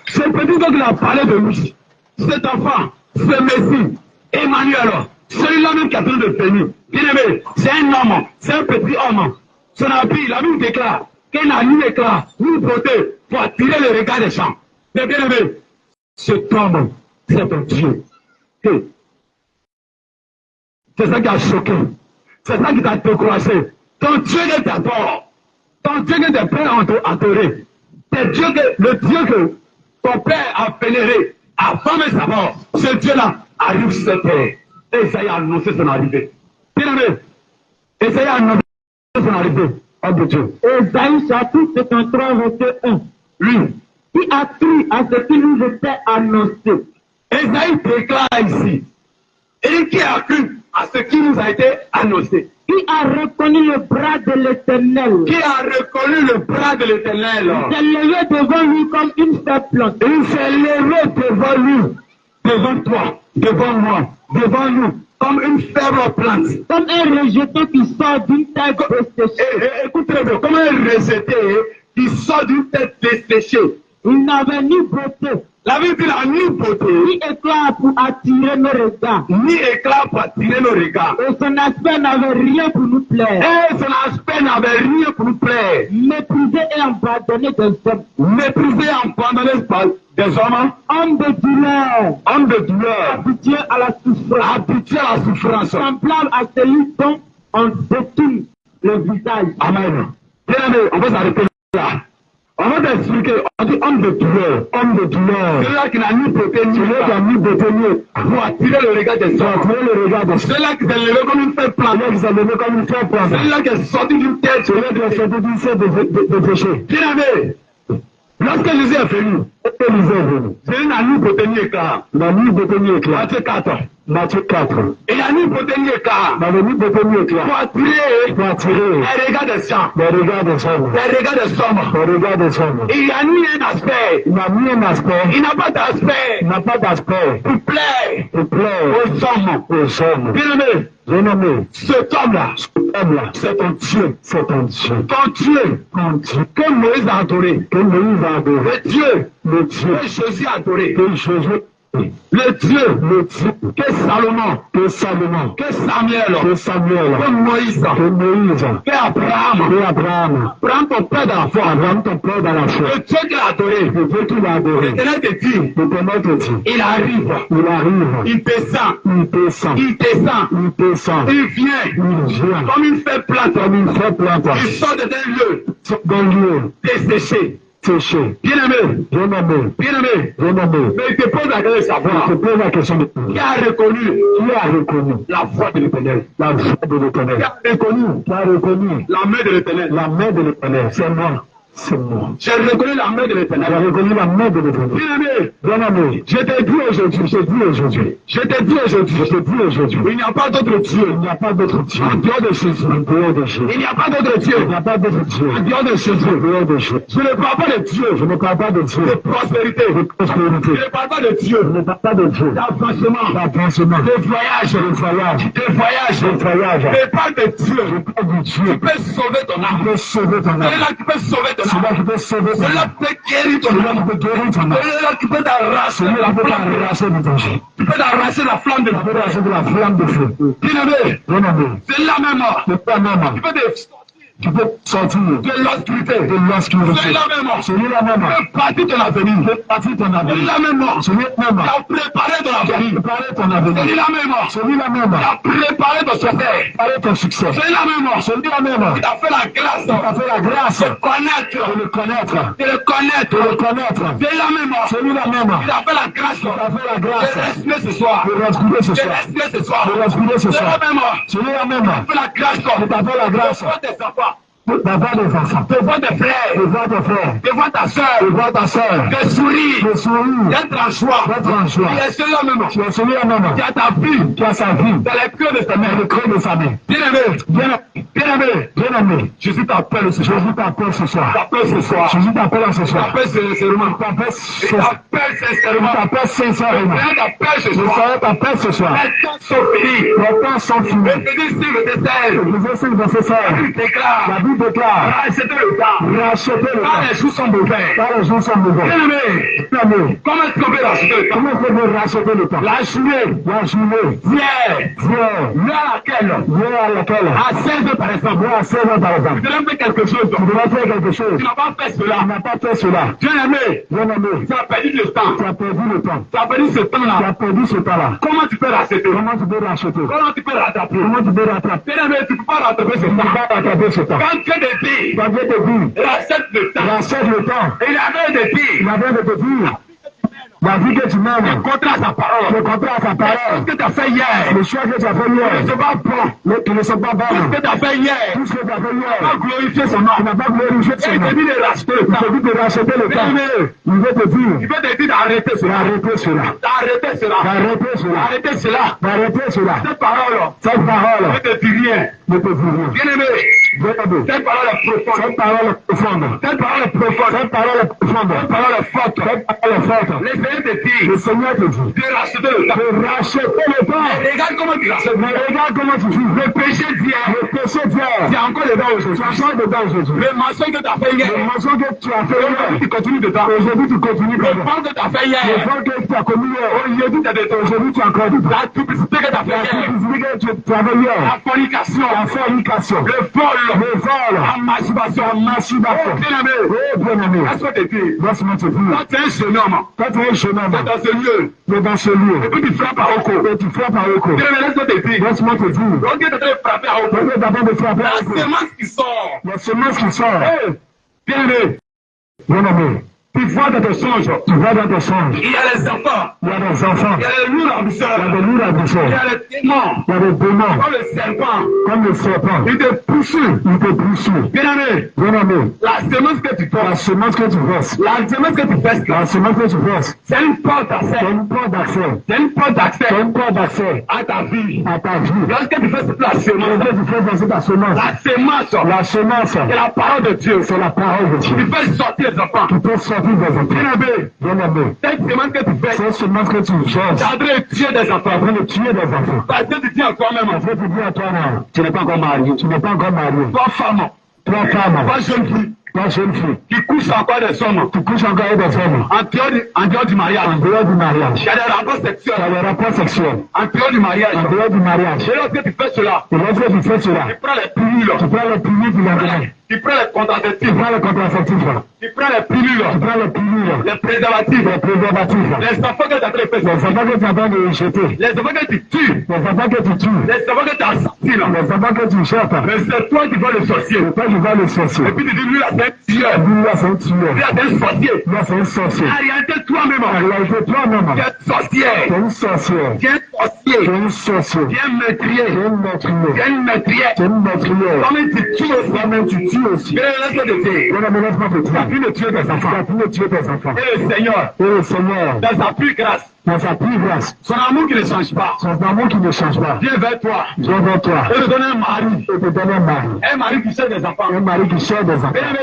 Ce petit homme qu'il a parlé de lui, cet enfant, ce Messie, Emmanuel, celui-là même qui est en train de venir. Bien aimé, c'est un homme, c'est un petit homme. Son habit, la Bible déclare qu'il n'a ni éclat, ni beauté pour attirer le regard des gens. Mais bien aimé, cet homme, c'est ton Dieu. C'est ça qui a choqué. C'est ça qui t'a découragé. Ton Dieu est d'abord. Ton Dieu que tes pères ont adoré. C'est Dieu que, le Dieu que ton père a vénéré avant même sa mort. Ce Dieu-là arrive sur cette terre. Et Esaïe a annoncé son arrivée. Bien aimé, Esaïe a annoncé son arrivée. Oh de Dieu. Esaïe chapitre 53 verset 1. Oui. Qui a cru à ce qui nous était annoncé. Esaïe déclare ici. Et qui a cru à ce qui nous a été annoncé. Qui a reconnu le bras de l'Éternel? Qui a reconnu le bras de l'Éternel? Il s'est levé devant lui comme une faible plante. Il s'est levé devant lui, devant toi, devant moi, devant nous, comme une faible plante. Comme un rejeton qui sort d'une tête desséchée. Écoute très bien, comme un rejeté qui sort d'une tête desséchée. Il n'avait ni beauté, La Bible dit la ni beauté, ni éclat pour attirer nos regards. ni éclat pour attirer nos regards. Et son aspect n'avait rien pour nous plaire. Et son aspect n'avait rien pour nous plaire. Méprisé et abandonné des hommes. Méprisé et abandonné par des hommes, Homme de douleur, hommes de douleur, habitué à la souffrance. habitués à la souffrance. Semblable à celui dont on détourne le visage. Amen. Bien aimé, on va s'arrêter là. On va t'expliquer, on dit homme de douleur, homme de douleur. Celui-là qui n'a ni beauté ni celui qui n'a ni beauté ni pour attirer le regard des hommes. Attirer le regard des hommes. Celui-là qui s'est levé comme une faible plante. Celui-là qui s'est levé comme une faible plante. Celui-là qui est sorti d'une tête. Celui-là qui est sorti d'une tête de péché. Bien aimé, lorsque Jésus est venu, Jésus n'a ni beauté ni éclat. N'a ni beauté ni éclat. Matthieu 4. Matthieu 4. Il n'a ni beauté ni éclat. N'a ni beauté ni éclat. Pour attirer les regards des gens. Les regards des hommes. Les regards des hommes. Les regards des hommes. Il n'a ni un aspect. Il n'a ni un aspect. Il n'a pas d'aspect. Il n'a pas d'aspect. Il plaît. Il plaît. Aux hommes. Aux hommes. Bien aimé. Bien aimé. Cet homme-là. C'est ton Dieu. C'est ton Dieu. Ton Dieu. Ton Dieu. Que Moïse a adoré. Que Moïse a adoré. Le Dieu. Le Dieu. Que Jésus a adoré. Que Jésus. Le Dieu, que Salomon, que Samuel, que Moïse, que Abraham, prends ton père dans la foi, le Dieu qu'il a adoré, l'Éternel te dit, il arrive, il descend, il vient, comme une faible plante, il sort d'un lieu desséché. Bien aimé, mais il te pose la question de savoir, qui a reconnu la voix de l'Éternel, qui a reconnu la main de l'Éternel, c'est moi. J'ai reconnu la main de l'Éternel. Bien aimé, je te dis aujourd'hui, il n'y a pas d'autre Dieu, en dehors de Jésus. Il n'y a pas d'autre Dieu, en dehors de Jésus. Je ne parle pas de Dieu, de prospérité. Je ne parle pas de Dieu, d'avancement, de voyage. Je parle de Dieu. Tu peux sauver ton âme. C'est là que tu peux sauver ton âme. Cela peut guérir ton âme. Cela qui peut t'arracher la flamme de feu. Bien-aimé, c'est là même. Tu peux sortir de l'obscurité. Celui-là même. Tu peux partir ton avenir. Celui-là même. Tu as préparé ton avenir. Celui-là même. Tu as préparé ton succès. Celui-là même. Tu as fait la grâce. De le connaître. Celui-là même. Tu as fait la grâce. De respirer ce soir. Celui-là même. Tu as fait la grâce. Devant des enfants, devant tes frères, devant ta soeur, de sourire, d'être en joie. Tu es celui-là même, qui a ta vie, qui a sa vie, dans les creux de sa main, Bien aimé, Jésus t'appelle ce soir. Jésus t'appelle sincèrement. Ce soir. Les temps sont finis. La Bible déclare, racheter le temps. Car les jours sont mauvais. Bien aimé, comment est-ce qu'on peut racheter le temps? La journée. Viens à laquelle? À 16 heures par exemple. Tu devrais faire quelque chose. Tu n'as pas fait cela. Bien aimé, tu as perdu le temps. Tu as perdu ce temps-là. Comment tu peux racheter? Comment tu peux rattraper? Bien aimé, tu ne peux pas rattraper ce temps. Quand Dieu te dit, rachète le temps. Il avait de dire, La vie que tu mènes. Le contrat à sa parole. Le contrat à sa parole. Ce que tu as fait hier. Le choix que tu as fait hier. Ne sont pas bons. Qui ne sont pas bons. Tout ce que tu as fait hier. Tout ce que tu as fait hier. Tu n'as pas glorifié son nom. Tu n'as pas glorifié son nom. Il te dit de racheter le temps. Il te dit de racheter le temps. Il veut te dire. Il veut te dire d'arrêter cela. D'arrêter cela. D'arrêter cela. D'arrêter cela. D'arrêter cela. D'arrêter cela. Cette parole. Cette parole. Ne te dit rien. Ne te dit rien. Bien-aimé. Bien-aimé. Cette parole est profonde. Cette parole est profonde. Cette parole est profonde. Cette parole est profonde. Cette parole est forte. Cette parole est forte. Le Seigneur te dit. Le Seigneur te dit. De racheter le temps. De racheter le temps. Mais regarde comment tu rachètes. Mais regarde comment tu vis. Le péché d'hier. Le péché d'hier. Tu es encore dedans aujourd'hui. Tu es encore dedans aujourd'hui. Le mensonge que tu as fait hier. Le mensonge que tu as fait hier. Aujourd'hui, tu continues dedans. Aujourd'hui, tu continues Le dedans. vol que tu as fait hier. Le vol que tu as commis hier. Aujourd'hui, tu es dedans. Aujourd'hui, tu es encore dedans. La duplicité que tu as fait La hier. duplicité que tu as fait hier. La fornication. La fornication. Le vol. Le vol. La masturbation. La masturbation. Bien-aimé. Oh, bien-aimé. Laisse-moi te dire. Laisse-moi te dire. Quand tu es un jeune homme. Quand tu es un jeune homme. Dans ce lieu. Dans ce lieu. Et puis tu frappes à Oko. Et tu frappes à Oko. Bien-aimé, laisse-moi te dire. Laisse-moi te dire. Donc tu es en train de frapper à Oko. Tu es d'abord de frapper à La Oko. semence qui sort. La semence qui sort. Bien-aimé. Bien-aimé. Tu vois dans tes songes. Tu vois dans tes songes. Il y a les enfants. Il y a des enfants. Il y a les lourds ambitieurs. Il y a des lourds ambitieux. Il y a les démons. Il y a des démons. Comme le serpent. Comme le serpent. Il te poursuit. Il te poursuit. Bien-aimé. Bien-aimé. La semence que tu La portes. semence que tu verses. La semence que tu verses. La semence que tu verses. C'est une porte d'accès. C'est une porte d'accès. C'est une porte d'accès C'est une porte d'accès à ta vie. à ta vie. Lorsque tu fais la semence. Lorsque tu fais verser ta semence. La semence. La semence. C'est la parole de Dieu. C'est la parole de Dieu. Tu fais sortir les enfants. Tu peux sortir des enfants. Bien-aimé. Bien-aimé. Cette semence que tu fais. C'est une semence que tu Tu verses. es en train de tuer des Tu es en enfants. train de tuer des enfants. Parce que tu dis en toi-même. Parce que tu dis à toi-même. Tu n'es pas encore marié. Tu n'es pas encore marié. Toi, femme. Toi, femme. Toi, jeune fille. Toi, jeune fille. Qui couche encore des hommes. Tu couches encore avec des hommes. En dehors du mariage. En dehors du mariage. Il y a des rapports Tu as sexuels. des rapports sexuels. En dehors du mariage. En dehors du mariage. Et lorsque tu fais cela, Et lorsque tu fais cela, tu prends les pilules. tu prends les pilules du lendemain. Tu prends les Tu contraceptifs. prends les contraceptifs. Tu prends les pilules. Tu prends les pilules. Les préservatifs. Les préservatifs. Les enfants que tu as fait. Les enfants que tu as pas de jeter. Les enfants que tu tues. Les enfants que tu tues. Les enfants que tu as sortis là. Les enfants que tu jettes. Mais c'est toi qui vas le sorcier. C'est toi qui vas le sorcier. Et puis tu dis lui là c'est un tueur. Lui là c'est un tueur. Lui là c'est un sorcier. Là c'est un sorcier. En réalité toi-même. En réalité toi-même. Tu es sorcière. Tu es une sorcière. Tu es Tu es sorcier. une sorcière. Tu es meurtrier. Tu es une meurtrière. Tu es une meurtrière. Tu es une meurtrière. Toi-même tu tues aussi. Toi-même tu tues aussi. Mais laisse-moi te dire. Voilà, mais laisse-moi te Tu as dire. pu le tuer des Tu enfants. as pu le tuer tes enfants. Et le Seigneur, Et le Seigneur, dans sa plus grâce, dans sa plus grâce, son amour qui ne change pas, son amour qui ne change pas, vient vers toi vient vers toi et te donne un mari. et te donne un mari. Un mari qui cherche des enfants. Un mari qui cherche des enfants. Bien aimé,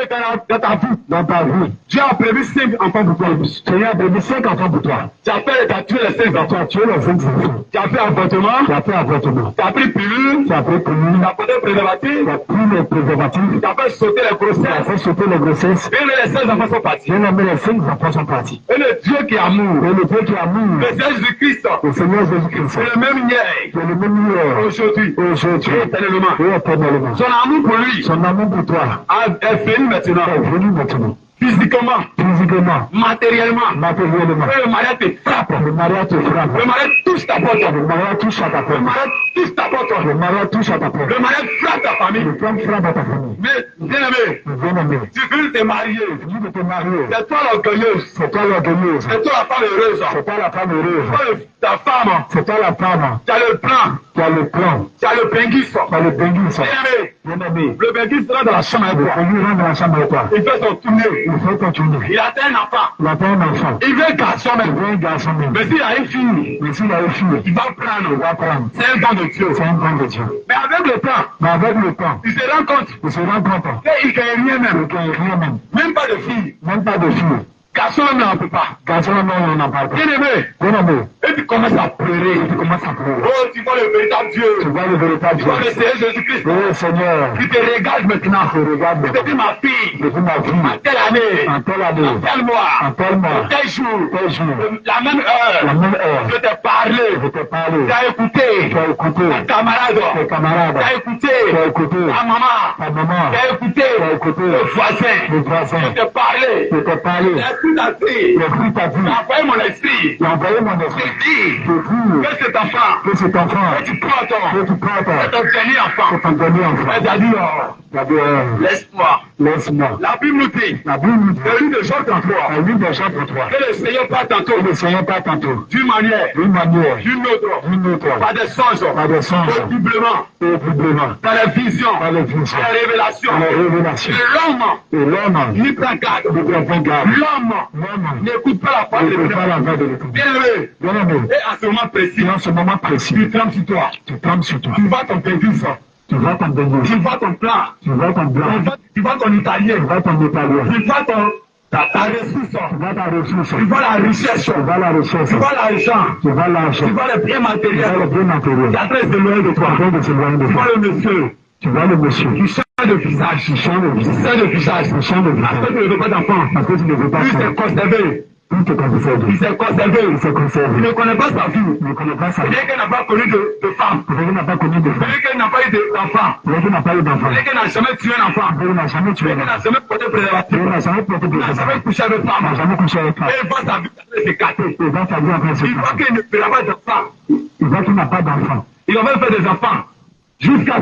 dans ta vie, Dans ta vie, Dieu a prévu 5 enfants pour toi. Seigneur a prévu 5 enfants pour toi. Tu as fait, tu as tué les 5 Tu enfants. as tué les 5 enfants. Tu as fait avortement. Tu as fait avortement. Tu as pris pilule. Tu as pris pilule. Tu as porté préservatif. Tu as pris les préservatifs. Tu as fait sauter les Tu as grossesses. fait sauter les grossesses. Bien aimé, les 5 enfants sont partis. Bien aimé, les 5 enfants sont partis. Et le Dieu qui est amour, Et le Dieu qui a mis le Seigneur Jésus-Christ, le Seigneur Jésus-Christ, c'est le même hier, qui est le même hier, aujourd'hui, aujourd'hui, et éternellement. et éternellement. Son amour pour lui Son amour pour toi est fini maintenant. est venu maintenant. Physiquement, Physiquement, matériellement. matériellement. Et le mariage te frappe. Le mariage te frappe. Le mariage touche ta porte. Le mariage touche à ta Le porte. mariage touche ta porte. Le mariage touche à ta porte. Le mariage frappe ta famille. Le plan frappe à ta famille. Mais, bien aimé, Bien aimé, tu veux te marier. tu veux te marier. C'est toi l'orgueilleuse. C'est toi l'orgueilleuse. C'est toi la femme heureuse. C'est toi la femme heureuse. Toi, ta femme. C'est toi la femme. Tu as le plan. Tu as le plan. Tu as le pinguis. Tu as le pénis. Bien aimé, Bien aimé. le pinguis sera dans la chambre avec Le toi. pénis rentre dans la chambre avec toi. Il fait son tournée. Il faut continuer. Il atteint un enfant. Il a pas un enfant. Il veut un garçon Il même. veut un garçon même. Mais s'il a une fille, Mais s'il a une fille, il va il prendre. va prendre. C'est un don de Dieu. C'est un don de Dieu. Mais avec le temps, Mais avec le temps, il se rend compte il se rend compte qu'il ne gagne rien même. qu'il n'y a rien même. Même pas de fille. Même pas de fille. Garçon même n'en peut pas. Garçon, non, on n'en parle pas. Bien aimé. Bien aimé, Et tu commences à pleurer. tu commences à pleurer. Oh, tu vois le véritable Tu Dieu. vois le véritable Tu Dieu. vois le Seigneur Jésus-Christ. Oh Seigneur, Qui te regarde maintenant. je regarde Il te dit ma fille. depuis ma En vie, telle année. en telle année, En tel mois. en tel mois, Tel jour. tel jour, La même la heure. même heure, Je t'ai parlé. je t'ai parlé, Tu as écouté. tu as écouté Ta camarade. tes camarades, Tu as écouté. tu as écouté Ta maman. ta maman, Tu as écouté. tu as écouté Le voisin. les voisins, Je t'ai parlé. je t'ai parlé, J'ai tout appris. j'ai pris ta vie, J'ai envoyé mon esprit. j'ai envoyé mon Je esprit, dis je jure que cet enfant, que cet enfant, que tu prends que tu c'est portes, ton dernier enfant. c'est ton dernier enfant. C'est-à-dire, Laisse-moi. Laisse-moi. La Bible nous dit, La Bible nous dit, le livre de Jean 33, un livre de Jean 33, que le Seigneur part tantôt, que le Seigneur pas tantôt, d'une manière, d'une manière, d'une autre, pas par des songes, de songe, audiblement, audiblement, par les visions, par les visions, par les révélations. par les révélations. Et Et l'homme n'y prend garde. ne prend pas garde. L'homme n'écoute pas la parole de n'écoute pas la Dieu. voix de l'Éternel. Bien-aimé, Bien-aimé, et à ce moment précis, et en ce moment précis, tu trembles sur toi. tu trembles sur toi. Tu vois ton pédus, Tu vois ton tu béni, vois ton plan, tu vois ton blanc, tu vois ton italien, tu vois ton italien, tu vois ta ressource, tu vois ta ressource, tu vois la richesse, tu vois la richesse, tu vois l'argent, tu vois l'argent, tu vois les biens tu vois le matériels bien matériel, qui est en train de s'éloigner de tu es en toi. train de s'éloigner de Tu toi. vois le monsieur Tu vois le monsieur qui change de visage, qui change de qui visage, change de visage, qui change de parce que visage, tu ne veux pas d'enfant. parce que tu ne veux pas Lui faire. s'est conservé, Tout est conservé. il s'est conservé, Il s'est il conservé. ne connaît pas sa vie. Il ne connaît pas sa vie. Bien qu'elle n'a pas connu de femme, Il n'a pas connu de femme. bien qu'elle n'a pas eu d'enfant, Il n'a pas eu d'enfant. bien qu'elle n'a jamais tué un enfant, Il n'a jamais tué bien qu'elle n'a jamais porté préservatif, Il n'a jamais porté de il n'a jamais femme. couché avec Il n'a femme, jamais couché avec femme. et il voit sa vie s'écarter. Il va sa vie en train de se Il voit casser. qu'il ne fera pas d'enfant. Il voit qu'il n'a pas d'enfant. Il va même faire des enfants jusqu'à sa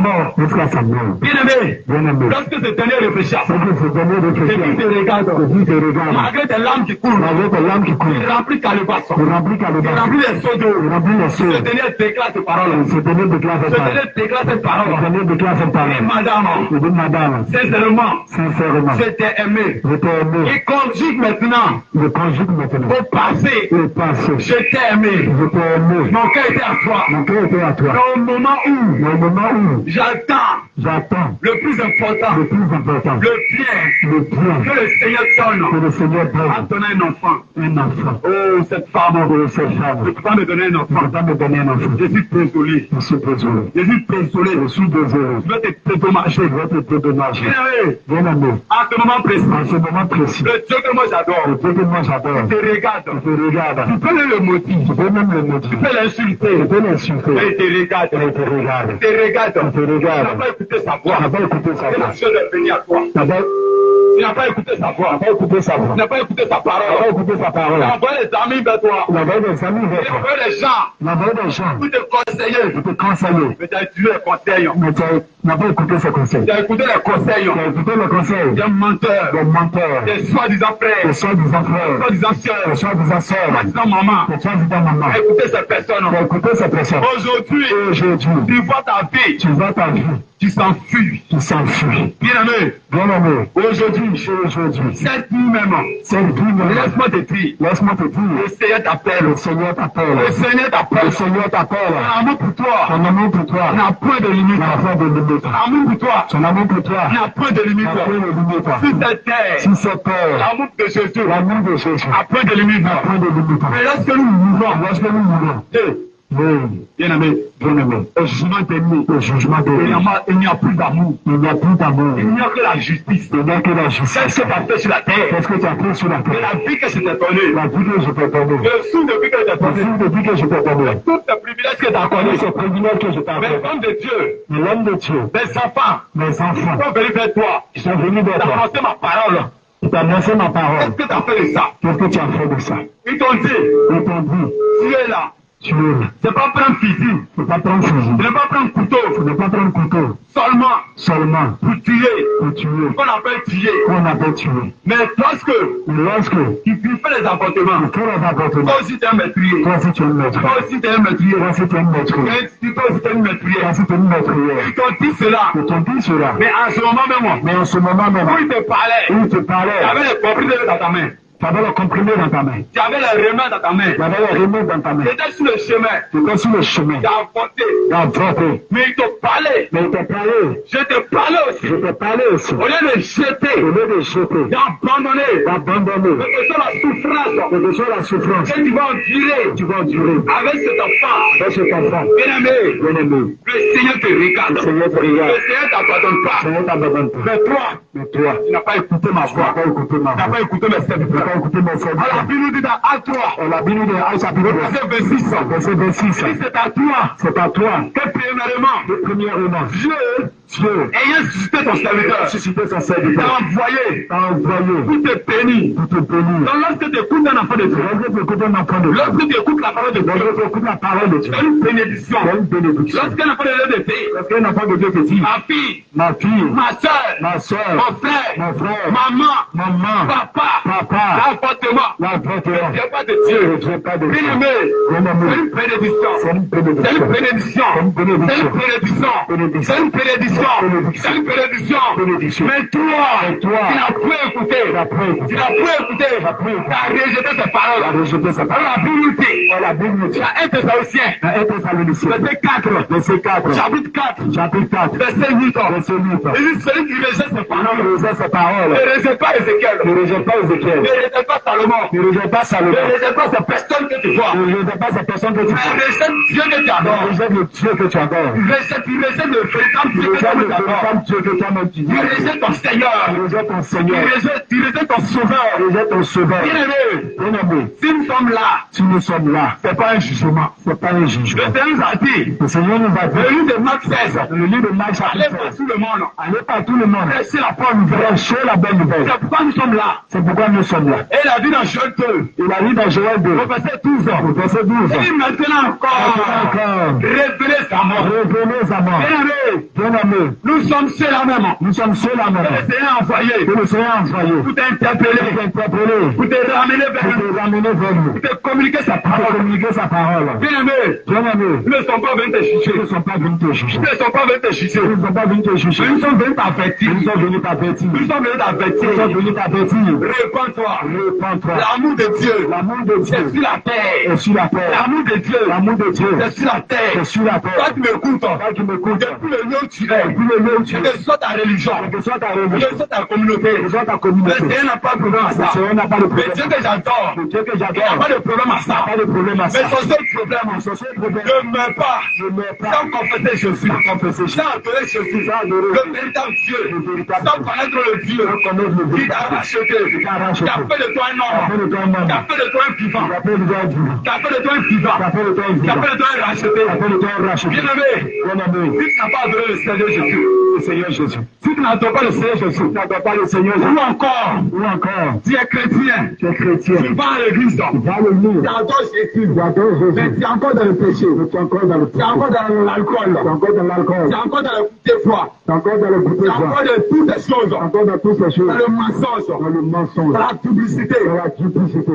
mort. Jusqu'à sa mort. Bien-aimé, Bien-aimé. lorsque ce dernier réfléchit à ça, C'est que ce dernier c'est réfléchit. qu'il te regarde, C'est lui qui regarde. malgré tes larmes qui coulent, Malgré tes larmes qui coulent. il remplit Calebasson, Il remplit qu'à le il remplit les seaux d'eau. Il remplit les Ce seaux. dernier déclare ces paroles. Ce dernier déclare cette Ce parole. dernier déclare cette Ce parole. dernier déclare cette Et parole. madame, Il dit, madame, sincèrement, sincèrement, je t'ai aimé. je t'ai aimé. Et conjugue maintenant Le conjugue maintenant. au passé. Le passé. Je t'ai aimé. Je t'ai aimé. Mon cœur était à toi. Mon cœur était à toi. Au moment où Au moment où j'attends j'attends le plus important, le plus important, le bien le bien que le Seigneur que donne le Seigneur à donne donner un enfant. un enfant. Oh, cette femme, Pour cette ne femme, peut pas me donner un il ne enfant. peut pas me donner un enfant. Je suis désolé. Je suis désolé. Je suis désolé. Je suis désolé. Je vais te dédommager. Je vais te dédommager. Bien-aimé, Bien aimé, à ce moment précis, en ce moment précis, le Dieu que moi le j'adore, Dieu que moi j'adore, te regarde. il te regarde. Tu peux le motiver, Tu peux même le tu motiver. peux l'insulter, Tu peux l'insulter. mais il te regarde. Il te regarde. Il te regarde. Il te Tu n'as regarde. pas écouté sa Tu voix. n'as pas écouté sa Et la voix. chose est venue à toi. Tu n'as pas Tu n'as pas écouté sa voix. écouté sa voix. Tu n'as pas écouté sa Tu n'as pas parole. écouté sa Tu parole. as envoyé les amis vers toi. Il avait des amis vers Tu toi. as envoyé les gens Il avait des gens pour te conseiller. qui te conseillaient. Mais tu as dû les conseils. Mais tu n'as pas écouté ses conseils. Tu as écouté les conseils. Tu as écouté les conseils Des menteurs, des menteurs, des soi-disant des frères, soi-disant frères, soi-disant des sœurs, soi-disant sœurs, soi-disant maman. des soi-disant maman. Tu as écouté ces personnes. Tu as écouté ces personnes. Aujourd'hui, Aujourd'hui, tu vois ta vie, tu vois ta vie, tu s'enfuis. tu s'enfuis. Bien-aimé, Bien aimé, aujourd'hui, aujourd'hui, cette nuit même, cette vie même, laisse-moi te dire, laisse-moi te dire, le Seigneur t'appelle. le Seigneur t'appelle. Le Seigneur Le t'appelle. Seigneur t'appelle. Son amour pour toi Son amour pour toi n'a point de limite. n'a pas de limite. Son amour pour toi Son amour pour toi n'a point de limite. n'a pas de limite. Sur cette terre, Si c'est peur, l'amour de Jésus l'amour de Jésus n'a point de limite. n'a pas de limite. Mais lorsque nous mourons, Lorsque nous mourons, oui, bien-aimé, bien aimé, le jugement est terminé. le jugement de Dieu, Il n'y a plus d'amour. il n'y a plus d'amour. Il n'y a que la justice. Il n'y a que la Qu'est-ce justice. que tu as fait sur la terre? Qu'est-ce que tu as fait sur la Et terre? la vie que je t'ai donnée. La vie que je t'ai donnée. Le sou de vie que je t'ai donné. Depuis que je t'ai donné. Tous les privilèges que tu as Tous accordés. ces privilèges que je t'ai Mais accordés. l'homme de Dieu, Mais l'homme de Dieu, les enfants, mes enfants, sont venus vers toi. ils sont venus vers Tu as toi. annoncé ma parole. Ils t'ont annoncé ma Qu'est-ce parole. que tu as fait de ça? Qu'est-ce que tu as fait de ça? Ils t'ont dit, Ils t'ont dit, tu es là. tu es là. C'est pas prendre fusil. Il ne faut pas prendre fusil. Ce n'est pas prendre Il couteau. ne faut pas prendre couteau. Seulement Seulement pour tuer. pour tuer. Qu'on appelle tuer. Qu'on appelle tuer. Mais lorsque Mais lorsque tu fais les appartements, tu fais les appartements, toi aussi tu es un meurtrier. toi si tu es une maître, Toi aussi tu es un meurtrier. toi si tu es une maître, Toi aussi tu es une meurtrier. toi si tu es une maîtrière, Ils t'ont dit cela. ils t'ont dit cela. Mais en ce moment même, Mais en ce moment même, où ils te parlaient, où il te tu parlait, avais les comprimés dans ta main. tu avais le comprimé dans ta main, Tu avais les remèdes dans ta main. tu avais le remède dans ta main, Tu étais sur le chemin. tu étais sur le chemin, Tu as avancé. tu as voté, Mais ils te parlaient. mais il t'a parlé, Je te parlais aussi. je t'ai parlé aussi, Au lieu de jeter, au lieu de jeter, d'abandonner, d'abandonner, de que la souffrance de laisser la souffrance, que tu vas endurer tu vas endurer avec cet enfant. dans cet enfant. Bien-aimé, Bien aimé, le Seigneur te regarde. Seigneur te Le regarde, Seigneur t'abandonne pas. Seigneur t'abandonne pas. Mais toi, Mais toi, tu n'as pas écouté ma tu n'as voix. pas écouté ma Tu n'as voix, pas écouté mes tu n'as serviteurs. pas écouté mes services. Alors, la Bible nous dit dans Acte 3, Et la Bible de Aïe chapitre verset 26, 26, verset 26, il dit, c'est à toi c'est à toi que premièrement, que premièrement, Dieu Dieu, ayant suscité ton serviteur, suscité son t'a serviteur, envoyé t'a envoyé pour te bénir. pour te bénir. Donc lorsque tu écoutes un enfant de Dieu, Lorsque tu écoutes un enfant de Dieu, lorsque tu écoutes la parole de Dieu, lorsque tu écoutes la parole de Dieu, c'est une bénédiction. c'est une bénédiction. Lorsqu'un enfant de Dieu te dit, Lorsqu'un enfant de Dieu te dit, ma fille, ma fille, ma soeur, ma soeur, mon frère, mon frère, maman, maman, papa, papa, l'apportement, l'apportement, ne pas de ne Dieu. retient pas de Dieu. Bien-aimé, c'est Bien-aimé, une bénédiction. c'est une C'est une bénédiction. bénédiction. C'est une C'est une bénédiction. bénédiction. Bénédiction. C'est une bénédiction. Bénédiction. C'est une bénédiction. Bénédiction. Mais toi, Mais toi, tu n'as plus écouté. tu n'as pas écouté. Tu n'as plus écouté. Tu n'as plus écouté. Tu as rejeté ses Tu as paroles. rejeté sa Alors parole. la Bible dit, Dans la Bible dit, tu as un Thessaloniciens, dans 1 Thessaloniciens, verset 4, verset 4, chapitre 4, chapitre 4, verset 8. verset 8. Il dit, celui qui rejette ses Il paroles, rejette sa parole. ne rejette pas Ézéchiel. Ne rejette pas Ézéchiel. Ne rejette pas Salomon. Ne rejette pas Salomon. Ne rejette pas ces personnes que tu vois. Ne rejette pas cette personne que tu Mais vois. rejette Dieu que tu adores. Rejette le Dieu que tu adores. Rejette le véritable Dieu que tu Rejette le adores. véritable Dieu que tu as dit. Rejette ton Seigneur. Rejette ton Tu Seigneur. rejette ton Sauveur. Rejette ton Sauveur. Bien-aimé, Bien-aimé, si nous sommes là, si nous sommes là, c'est pas un jugement. c'est pas un jugement. Le Seigneur nous a dit, Le Seigneur nous a le dit, livre de Marc 16, le livre de Marc allez chapitre par 16, tout le monde, allez par tout le monde, prêchez la bonne nouvelle. prêchez la bonne nouvelle. C'est pourquoi nous sommes là. C'est pourquoi nous sommes là. Et il a dit dans Joël 2, Il a dit dans Joël 2, au verset 12, au verset 12, il dit maintenant encore, encore, révélez sa mort. revenez à moi. Bien-aimé, Bien-aimé, nous sommes ceux-là même. nous sommes ceux-là Que même. le Seigneur a envoyé Que le Seigneur a envoyé pour t'interpeller, pour t'interpeller, pour te ramener vers pour nous, te ramener vers nous, pour te communiquer sa pour parole. communiquer sa parole. Bien-aimé, Bien-aimé, nous ne sommes pas venus te ils juger. ne sont pas venus te juger. Nous ne sommes pas venus te juger. Ils ne sont pas venus te juger. Nous sommes venus t'avertir. Ils sont venus t'avertir. Nous sommes venus Ils sont t'avertir. venus t'avertir. Répands-toi. Répands-toi. L'amour de Dieu, L'amour de Dieu c'est sur la terre. est sur la terre. L'amour de Dieu, L'amour de Dieu c'est sur la est terre. sur la Toi terre. qui m'écoutes, Toi qui m'écoutes, depuis le lieu où tu es, depuis le lieu où tu quelle es, que soit ta religion, quelle que soit ta quelle religion, que soit ta communauté, quelle que soit ta le communauté, Seigneur n'a pas de problème à le ça. Seigneur n'a pas de Le problème. Dieu que j'adore, Le Dieu que il n'a j'adore pas de problème à ça. n'a pas de problème à Mais ça. son seul problème, Son seul problème, ne meurs pas ne meurs pas sans confesser Jésus, sans confesser Jésus, sans adorer Jésus, sans adorer le véritable Dieu, le véritable sans Dieu, connaître le Dieu sans connaître le qui t'a véritable racheté, qui t'a racheté, qui a fait de toi un homme, qui a fait de toi un homme, qui a fait de toi un vivant, qui a fait de toi un vivant, qui a fait de toi un vivant, qui a fait de toi un qui a vivant, fait de toi un racheté. qui a fait de toi un racheté. Bien-aimé, Bien-aimé, si tu n'as pas adoré le Seigneur Jésus, le Seigneur Jésus, si tu n'adores pas le Seigneur Jésus, tu n'adores pas le Seigneur ou Jésus, encore, ou encore, tu es chrétien, tu es chrétien, tu vas à l'église, tu vas à l'église, tu adores Jésus, tu adores mais Jésus, tu es encore dans le péché, mais tu es encore dans le tu es encore péché, dans l'alcool, tu es encore dans l'alcool, tu es encore dans le coup de foi, tu es encore dans le tu es goûter encore dans toutes ces choses, tu es encore dans toutes ces choses, dans le mensonge, dans le mensonge, dans la publicité, dans la duplicité,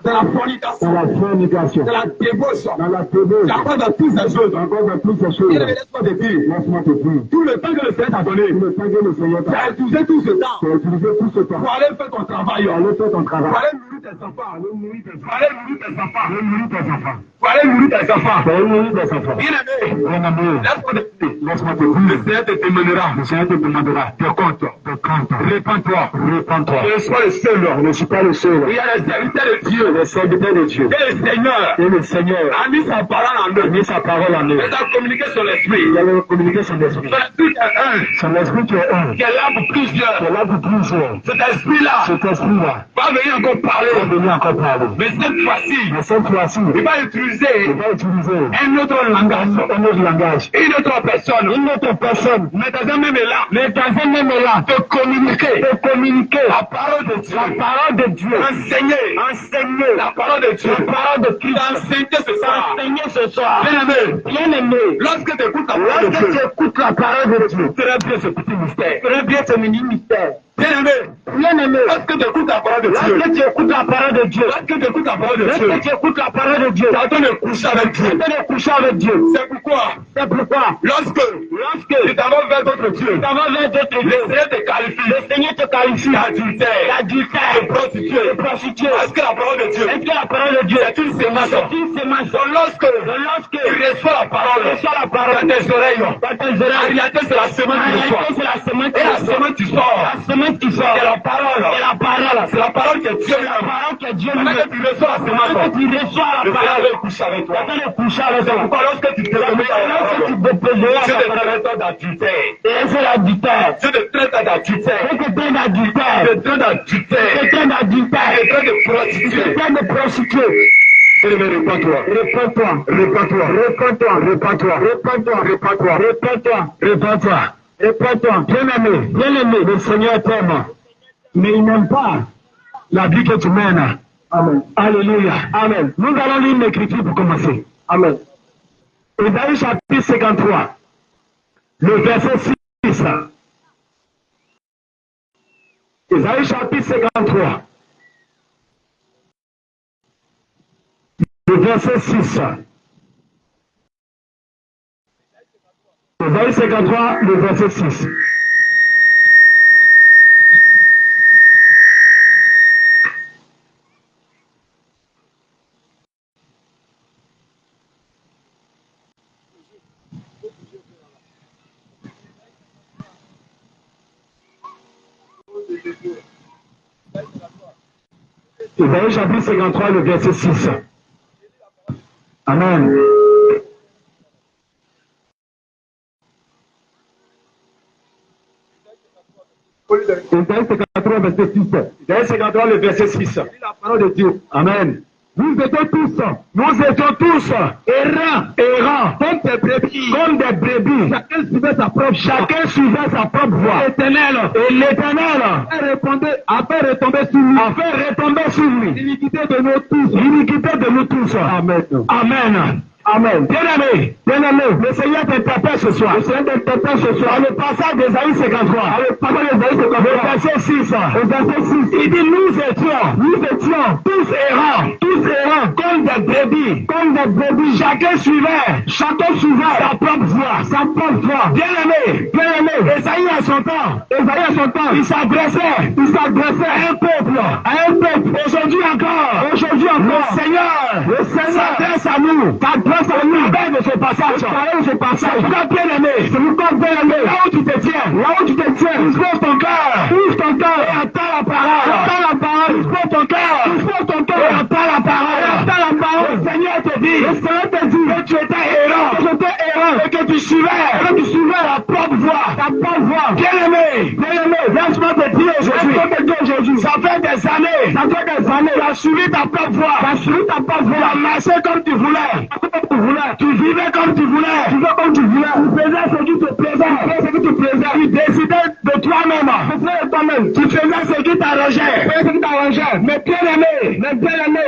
dans la fornication, dans la fornication, dans la débauche, dans la tébauche, tu es encore dans toutes ces choses. tu es encore dans toutes ces choses. Bien-aimé, laisse-moi te dire, Laisse-moi te dire, tout le temps que le Seigneur t'a donné, tout le temps que le Seigneur tu t'a as utilisé tout ce temps tu as utilisé tout ce temps pour aller faire ton travail, pour aller faire ton pour travail, aller nourrir tes enfants, pour nourrir tes pour aller nourrir tes enfants, nourrir tes enfants, pour aller nourrir tes enfants. pour nourrir tes enfants. Bien-aimé, Bien-aimé, laisse-moi te dire, laisse-moi te le dire, Seigneur te demandera le Seigneur te demandera tes comptes. de quand Répands-toi. répands-toi. Je ne suis pas le seul. Je ne suis pas le seul. Il y a les serviteurs de Dieu. Le serviteur de Dieu. Et le Seigneur Et le Seigneur a mis sa parole en a eux. mis sa parole en eux. Il a communiqué sur l'esprit. Il a communiqué son esprit. Son esprit est un. Son esprit qui est un. Qui est là pour Qui plusieurs. est là pour plusieurs. Cet esprit-là Cet esprit-là va venir encore va parler. venir encore parler. Mais cette fois-ci, Mais cette fois-ci, il va il utiliser va utiliser un autre langage. un autre langage. Une autre personne. Une autre personne, Mais dans un même élan. mais dans un même là, De communiquer de communiquer la parole de Dieu. la parole de Dieu, Enseigner enseigner la parole de Dieu. la parole de Christ, Enseigner ce soir. enseigner ce soir. Bien-aimé, Bien-aimé, lorsque tu écoutes la parole de lorsque Dieu, tu écoutes la parole de Dieu, très bien ce petit mystère. très bien ce mini mystère. Bien-aimé, Bien-aimé, lorsque tu écoutes la parole de Dieu, lorsque tu écoutes la parole de Dieu, lorsque tu écoutes la parole de Dieu, lorsque tu écoutes la parole de Dieu, tu as besoin de coucher avec tu Dieu. dois te coucher avec Dieu. C'est pourquoi, C'est pourquoi, lorsque tu t'en vas vers d'autres dieux, tu vas vers d'autres le dieux, Seigneur te qualifie le Seigneur te qualifie d'adultère, d'adultère, de prostituée. de prostituée. Est-ce que la parole de Dieu Est-ce que la parole de Dieu c'est une sémence? c'est une sémence? Donc lorsque Lorsque tu reçois la parole, tu reçois la parole dans tes oreilles, dans tes en oreilles, réalité c'est la en semence que tu réalité, reçois. c'est la semence Et la qui sort. semence qui sort, La semence qui sort. c'est la parole. C'est la parole. C'est la parole que Dieu C'est la lui a. parole que Dieu Pendant lui que tu reçois la semence, Quand tu reçois la le Seigneur parole, va coucher avec toi. tu vas te coucher avec toi. Pourquoi lorsque tu te remets à la Lorsque tu parole, déposes Dieu la te parole, traite d'adultère. et c'est l'adultère. Dieu te traite d'adultère. C'est que t'es d'adultère. Dieu te traite d'adultère. C'est que t'es d'adultère. Dieu te traite de C'est prostituée. que t'es de prostituée. Répands-toi. Répands-toi. Répands-toi. Répands-toi. Répands-toi. Répands-toi. Répands-toi. Répands-toi. Répands-toi. Réponds-toi, bien-aimé, le Seigneur t'aime, mais il n'aime pas la vie que tu mènes. Amen. Alléluia. Amen. Nous allons lire l'écriture pour commencer. Amen. Ésaïe chapitre 53, le verset 6. Ésaïe chapitre 53, le verset 6. Ésaïe 53, le verset 6. Ésaïe chapitre 53, le verset 6. Amen. Ésaïe 53, verset 6. Ésaïe 53, le verset 6. La parole de Dieu. Amen. Nous étions tous errants, comme des brebis. Chacun suivait sa propre voie. Et l'Éternel a fait retomber sur lui. L'iniquité de nous tous. Amen. Amen. Amen. Bien-aimé, le Seigneur t'interpelle ce soir. Le passage d'Ésaïe 53. Le verset 6. Il dit, nous étions tous errants, comme des brebis. Chacun suivait sa propre voie. Bien-aimé, Ésaïe à son temps, il s'adressait à un peuple. Aujourd'hui encore, le Seigneur s'adresse à nous. De ce passage. C'est pourquoi bien-aimé, là où tu te tiens, ouvre ton cœur, et attends la parole. Ouvre ton cœur, et attends la parole. Le Seigneur te dit que tu étais errant, et que tu suivais la propre voie. Bien-aimé, laisse-moi te dire aujourd'hui, ça fait des années, tu as suivi ta propre voie, tu as marché comme tu voulais. Tu vivais comme tu voulais. Tu faisais ce qui te plaisait. Tu décidais de toi-même. Tu faisais ce qui t'arrangeait. Mais bien-aimé,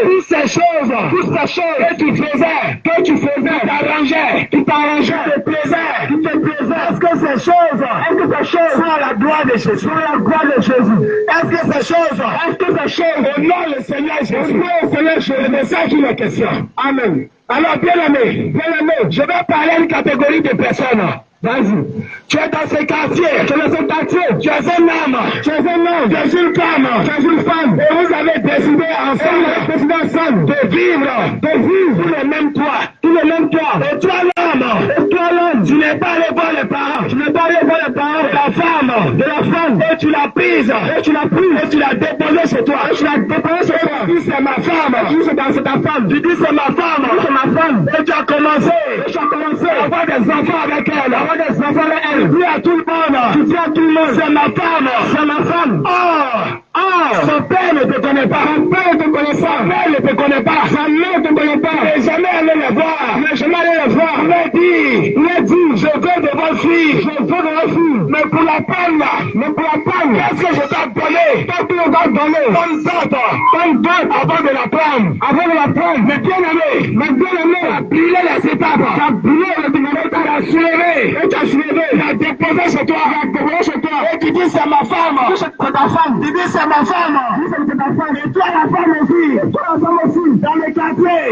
toutes ces choses que tu faisais, qui t'arrangeaient, qui te plaisaient. Est-ce que ces choses sont à la gloire de Jésus? Est-ce que ces choses honorent le Seigneur Jésus? C'est ça qui est question. Amen. Alors, bien-aimé, je vais parler à une catégorie de personnes. Vas-y. Tu es dans ce quartier. Tu es un homme. Tu es une femme. Et vous avez décidé ensemble de vivre sous le même toit. Et toi, l'homme, tu n'es pas allé voir les parents. De la femme. Et tu l'as prise. Et tu l'as déposée chez toi. Tu dis c'est ma femme. Tu dis c'est ta femme. Tu dis c'est ma femme. Et tu as commencé à avoir des enfants avec elle. Tu dis à tout le monde, c'est ma femme. Son père ne te connaît pas. Sa mère ne te connaît pas. Et jamais allé les voir. Il m'a dit, je veux de vos filles. Mais pour la peine, qu'est-ce que je t'ai donné? Comme dot avant de la prendre. Mais bien-aimé, tu as brûlé les étapes. Tu as soulevé. Tu as déposé chez toi. Et tu dis c'est ma femme. Tu dis c'est ma femme. Et toi la femme aussi. Dans le quartier.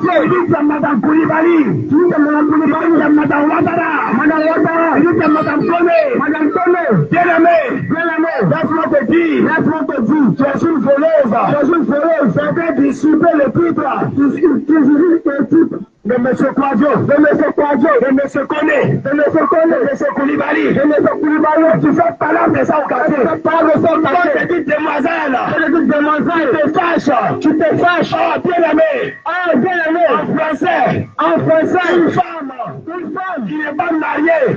Tu dis c'est Madame Koulibaly. Tu dis c'est Madame Ouattara. Tu dis c'est Madame Kone. Bien-aimé. Laisse-moi te dire. Tu es une voleuse. Tu as fait distribuer le titre. De M. Kouadio, de M. Kone, de M. Koulibaly, tu fais parler de ça au quartier. Quand tu dis demoiselle, tu te fâches. Oh, bien-aimé, en français, une femme qui n'est pas mariée,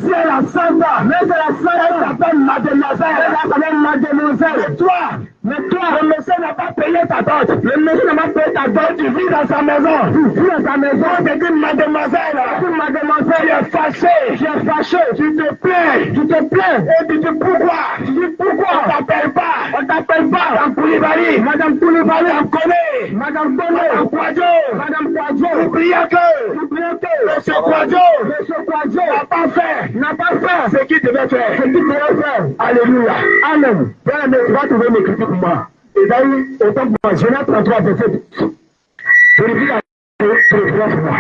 si elle a 100 ans, mais elle s'appelle mademoiselle. Mais toi, le monsieur n'a pas payé ta dot. ta dent, tu vis dans sa maison. Tu vis dans sa maison. On te dit mademoiselle. Mademoiselle, tu es fâchée. Tu es fâchée. Tu te plains. Tu te plains. Et tu dis pourquoi? Tu dis pourquoi? On t'appelle pas. On t'appelle pas. Madame Koulibaly. Madame Koulibaly, on connaît. Madame Bono. Madame Kouadio. Madame Kouadio. Oubliez que. Monsieur Kouadio. N'a pas fait. Ce qu'il devait faire. Ce qu'il devait faire. Alléluia. Amen. Bien, tu vas trouver mes critiques pour moi. Et d'ailleurs, autant pour moi, Genèse 33, verset 10. Je le dis pour moi.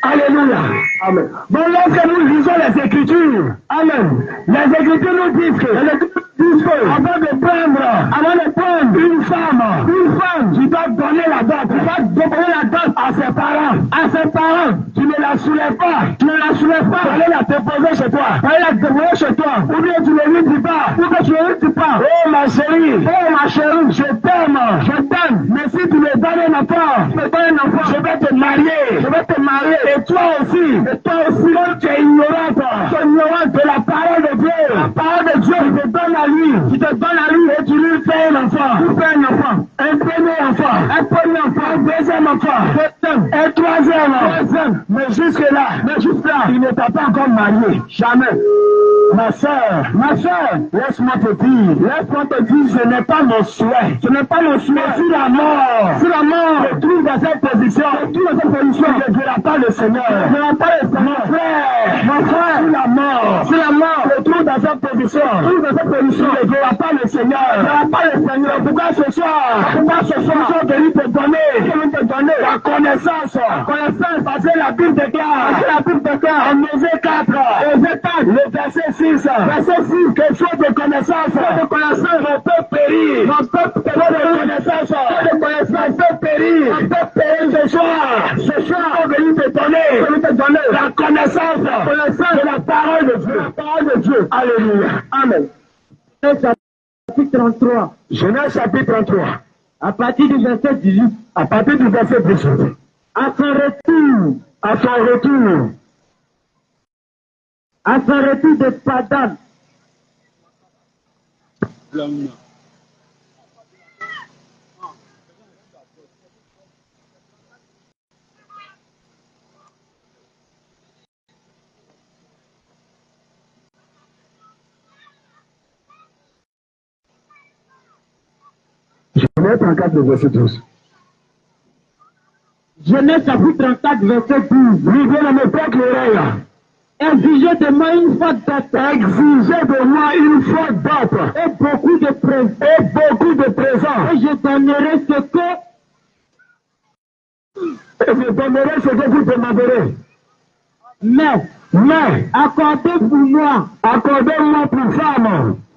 Alléluia. Amen. Bon, lorsque nous lisons les Écritures, Amen. Les Écritures nous disent que, avant de prendre une femme, tu dois donner la dot. Tu dois donner la dot à ses parents. Tu ne la soulèves pas. Tu allez la déposer chez toi. Ou bien tu ne lui dis pas. Oh ma chérie, je t'aime. Mais si tu me donnes un enfant, je vais te marier. Et toi aussi, quand tu es ignorante de la parole de Dieu, tu te donnes à lui et tu lui fais un enfant. Un premier enfant, un deuxième enfant, un troisième. Mais jusque là, il ne t'a pas encore marié. Jamais. Ma soeur, laisse-moi te dire, ce n'est pas mon souhait. Mais si la mort se trouve dans cette position, tu ne verras pas le Seigneur. Mon frère, si la mort se trouve dans cette position, tu ne verras pas le Seigneur. Pourquoi ce soir, nous sommes venus te donner la connaissance. Parce que la Bible déclare, en Osée 4, le verset 6, que faute de connaissance, mon peuple périt. Ce soir, nous sommes venus te donner la connaissance de la parole de Dieu. Alléluia. Amen. Genèse chapitre 33. À partir du verset 18. À partir du verset 18. À son retour de Padan. Genèse 34, verset 12. Genèse chapitre 34, verset 12. Lui vient à me prendre l'oreille. Exigez de moi une fois d'autre. Et beaucoup de présents. Et je donnerai ce que vous demanderez. Mais, accordez-moi pour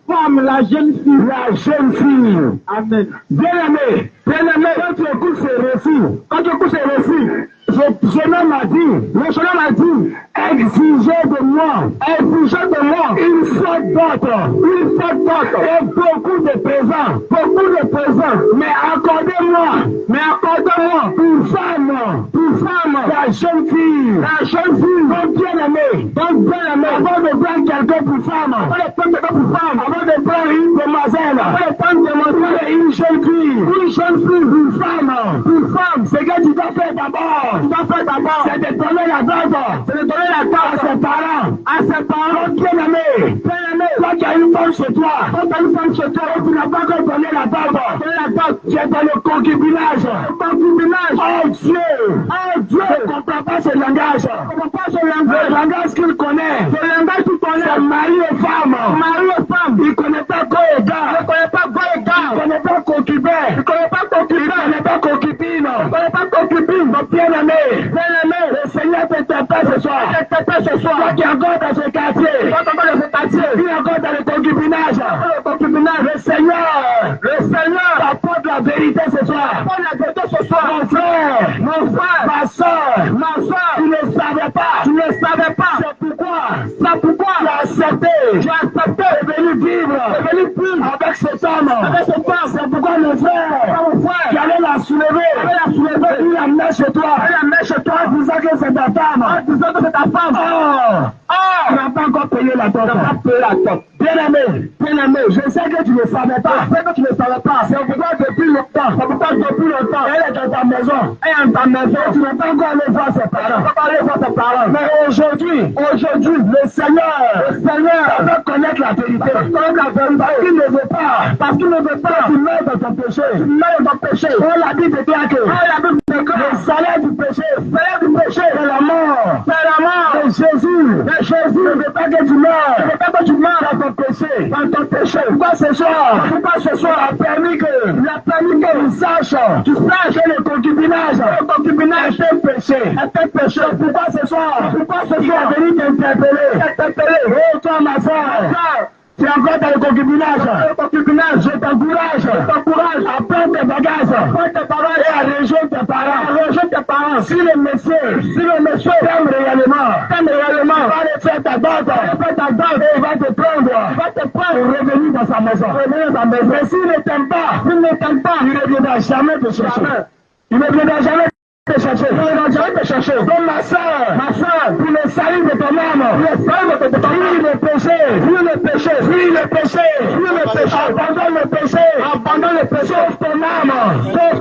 femme la jeune fille. Amen. Bien-aimé, quand tu écoutes ce récit, le jeune m'a dit, exigez de moi une faute d'autre, et beaucoup de présents, mais accordez-moi pour femme, la jeune fille, donc bien-aimé, avant de prendre quelqu'un pour femme, avant de prendre une demoiselle, une jeune fille, une femme, c'est que tu dois faire d'abord, c'est de donner la dot à ses parents, bien-aimé, quand tu as une femme chez toi, tu n'as pas encore donné la dot, tu es dans le concubinage. Oh Dieu, ne comprends pas ce langage, le langage qu'il connaît, c'est mari et femme, il ne connaît pas quoi et gars, il ne connaît pas concubin, il ne connaît pas concubine, donc bien-aimé, le Seigneur te t'appelle ce soir, toi qui es encore dans ce quartier, qui est encore dans le concubinage, le Seigneur t'apporte la vérité ce soir, mon frère, ma soeur, tu ne savais pas, c'est pourquoi tu as accepté de venir vivre avec cet homme, c'est pourquoi mon frère, tu allais la soulever, il l'amener chez toi, en disant que c'est ta femme, tu n'as pas encore payé la dot. Bien-aimé, je sais que tu ne savais pas, c'est pourquoi depuis longtemps, elle est dans ta maison, ta maison. Tu n'es pas encore allé voir ses parents. Tu n'es pas allé voir tes parents. Mais aujourd'hui, le Seigneur va connaître la vérité. Parce qu'il ne veut pas. Tu meurs dans ton péché. Oh, la Bible déclare que le salaire du péché, c'est la mort. Mais Jésus ne veut pas que tu meurs dans ton péché. Pourquoi ce soir a permis que tu saches que le concubinage est un péché. Pourquoi ce soir il est venu t'interpeller. Oh, toi, ma soeur, tu es encore dans le concubinage. Je t'encourage à prendre tes bagages et à rejoindre tes parents. Si le monsieur t'aime réellement, va aller faire ta dot et il va te prendre pour revenir dans sa maison. Mais s'il ne t'aime pas, il ne reviendra jamais te chercher. Il ne viendra jamais te chercher. Donc ma soeur, pour le salut de ton âme, fuis le péché, abandonne le péché, sauve ton âme,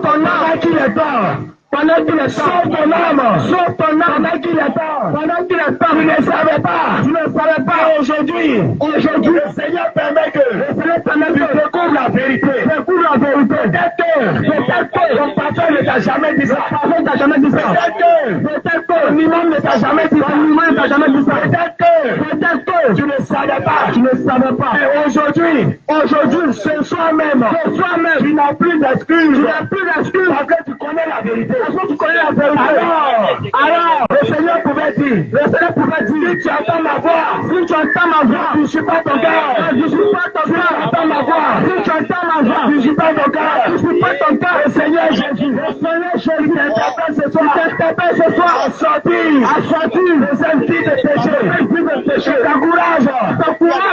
pendant qu'il est temps. Sauve ton âme, pendant qu'il est temps. Tu ne savais pas aujourd'hui, le Seigneur permet que tu découvres la vérité. Peut-être que ton pasteur ne t'a jamais dit ça. Peut-être que l'imam ne t'a jamais dit ça. Peut-être que tu ne savais pas. Et aujourd'hui, ce soir même, tu n'as plus d'excuses. Parce que tu connais la vérité. Alors, le Seigneur pouvait dire, si tu entends ma voix, je ne suis pas ton cœur. Si tu entends ma voix, je ne suis pas ton cœur. Le Seigneur Jésus t'interpelle ce soir à sortir des esprits de péché. T'encourage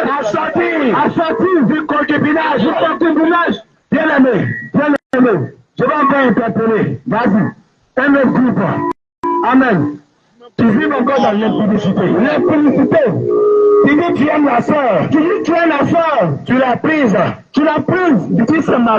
à sortir du concubinage. Bien-aimé, je vais encore interpeller. Vas-y. Un autre groupe. Amen. Tu vis encore dans l'impudicité. Tu dis tu aimes la sœur. Tu l'as prise. Tu dis c'est ma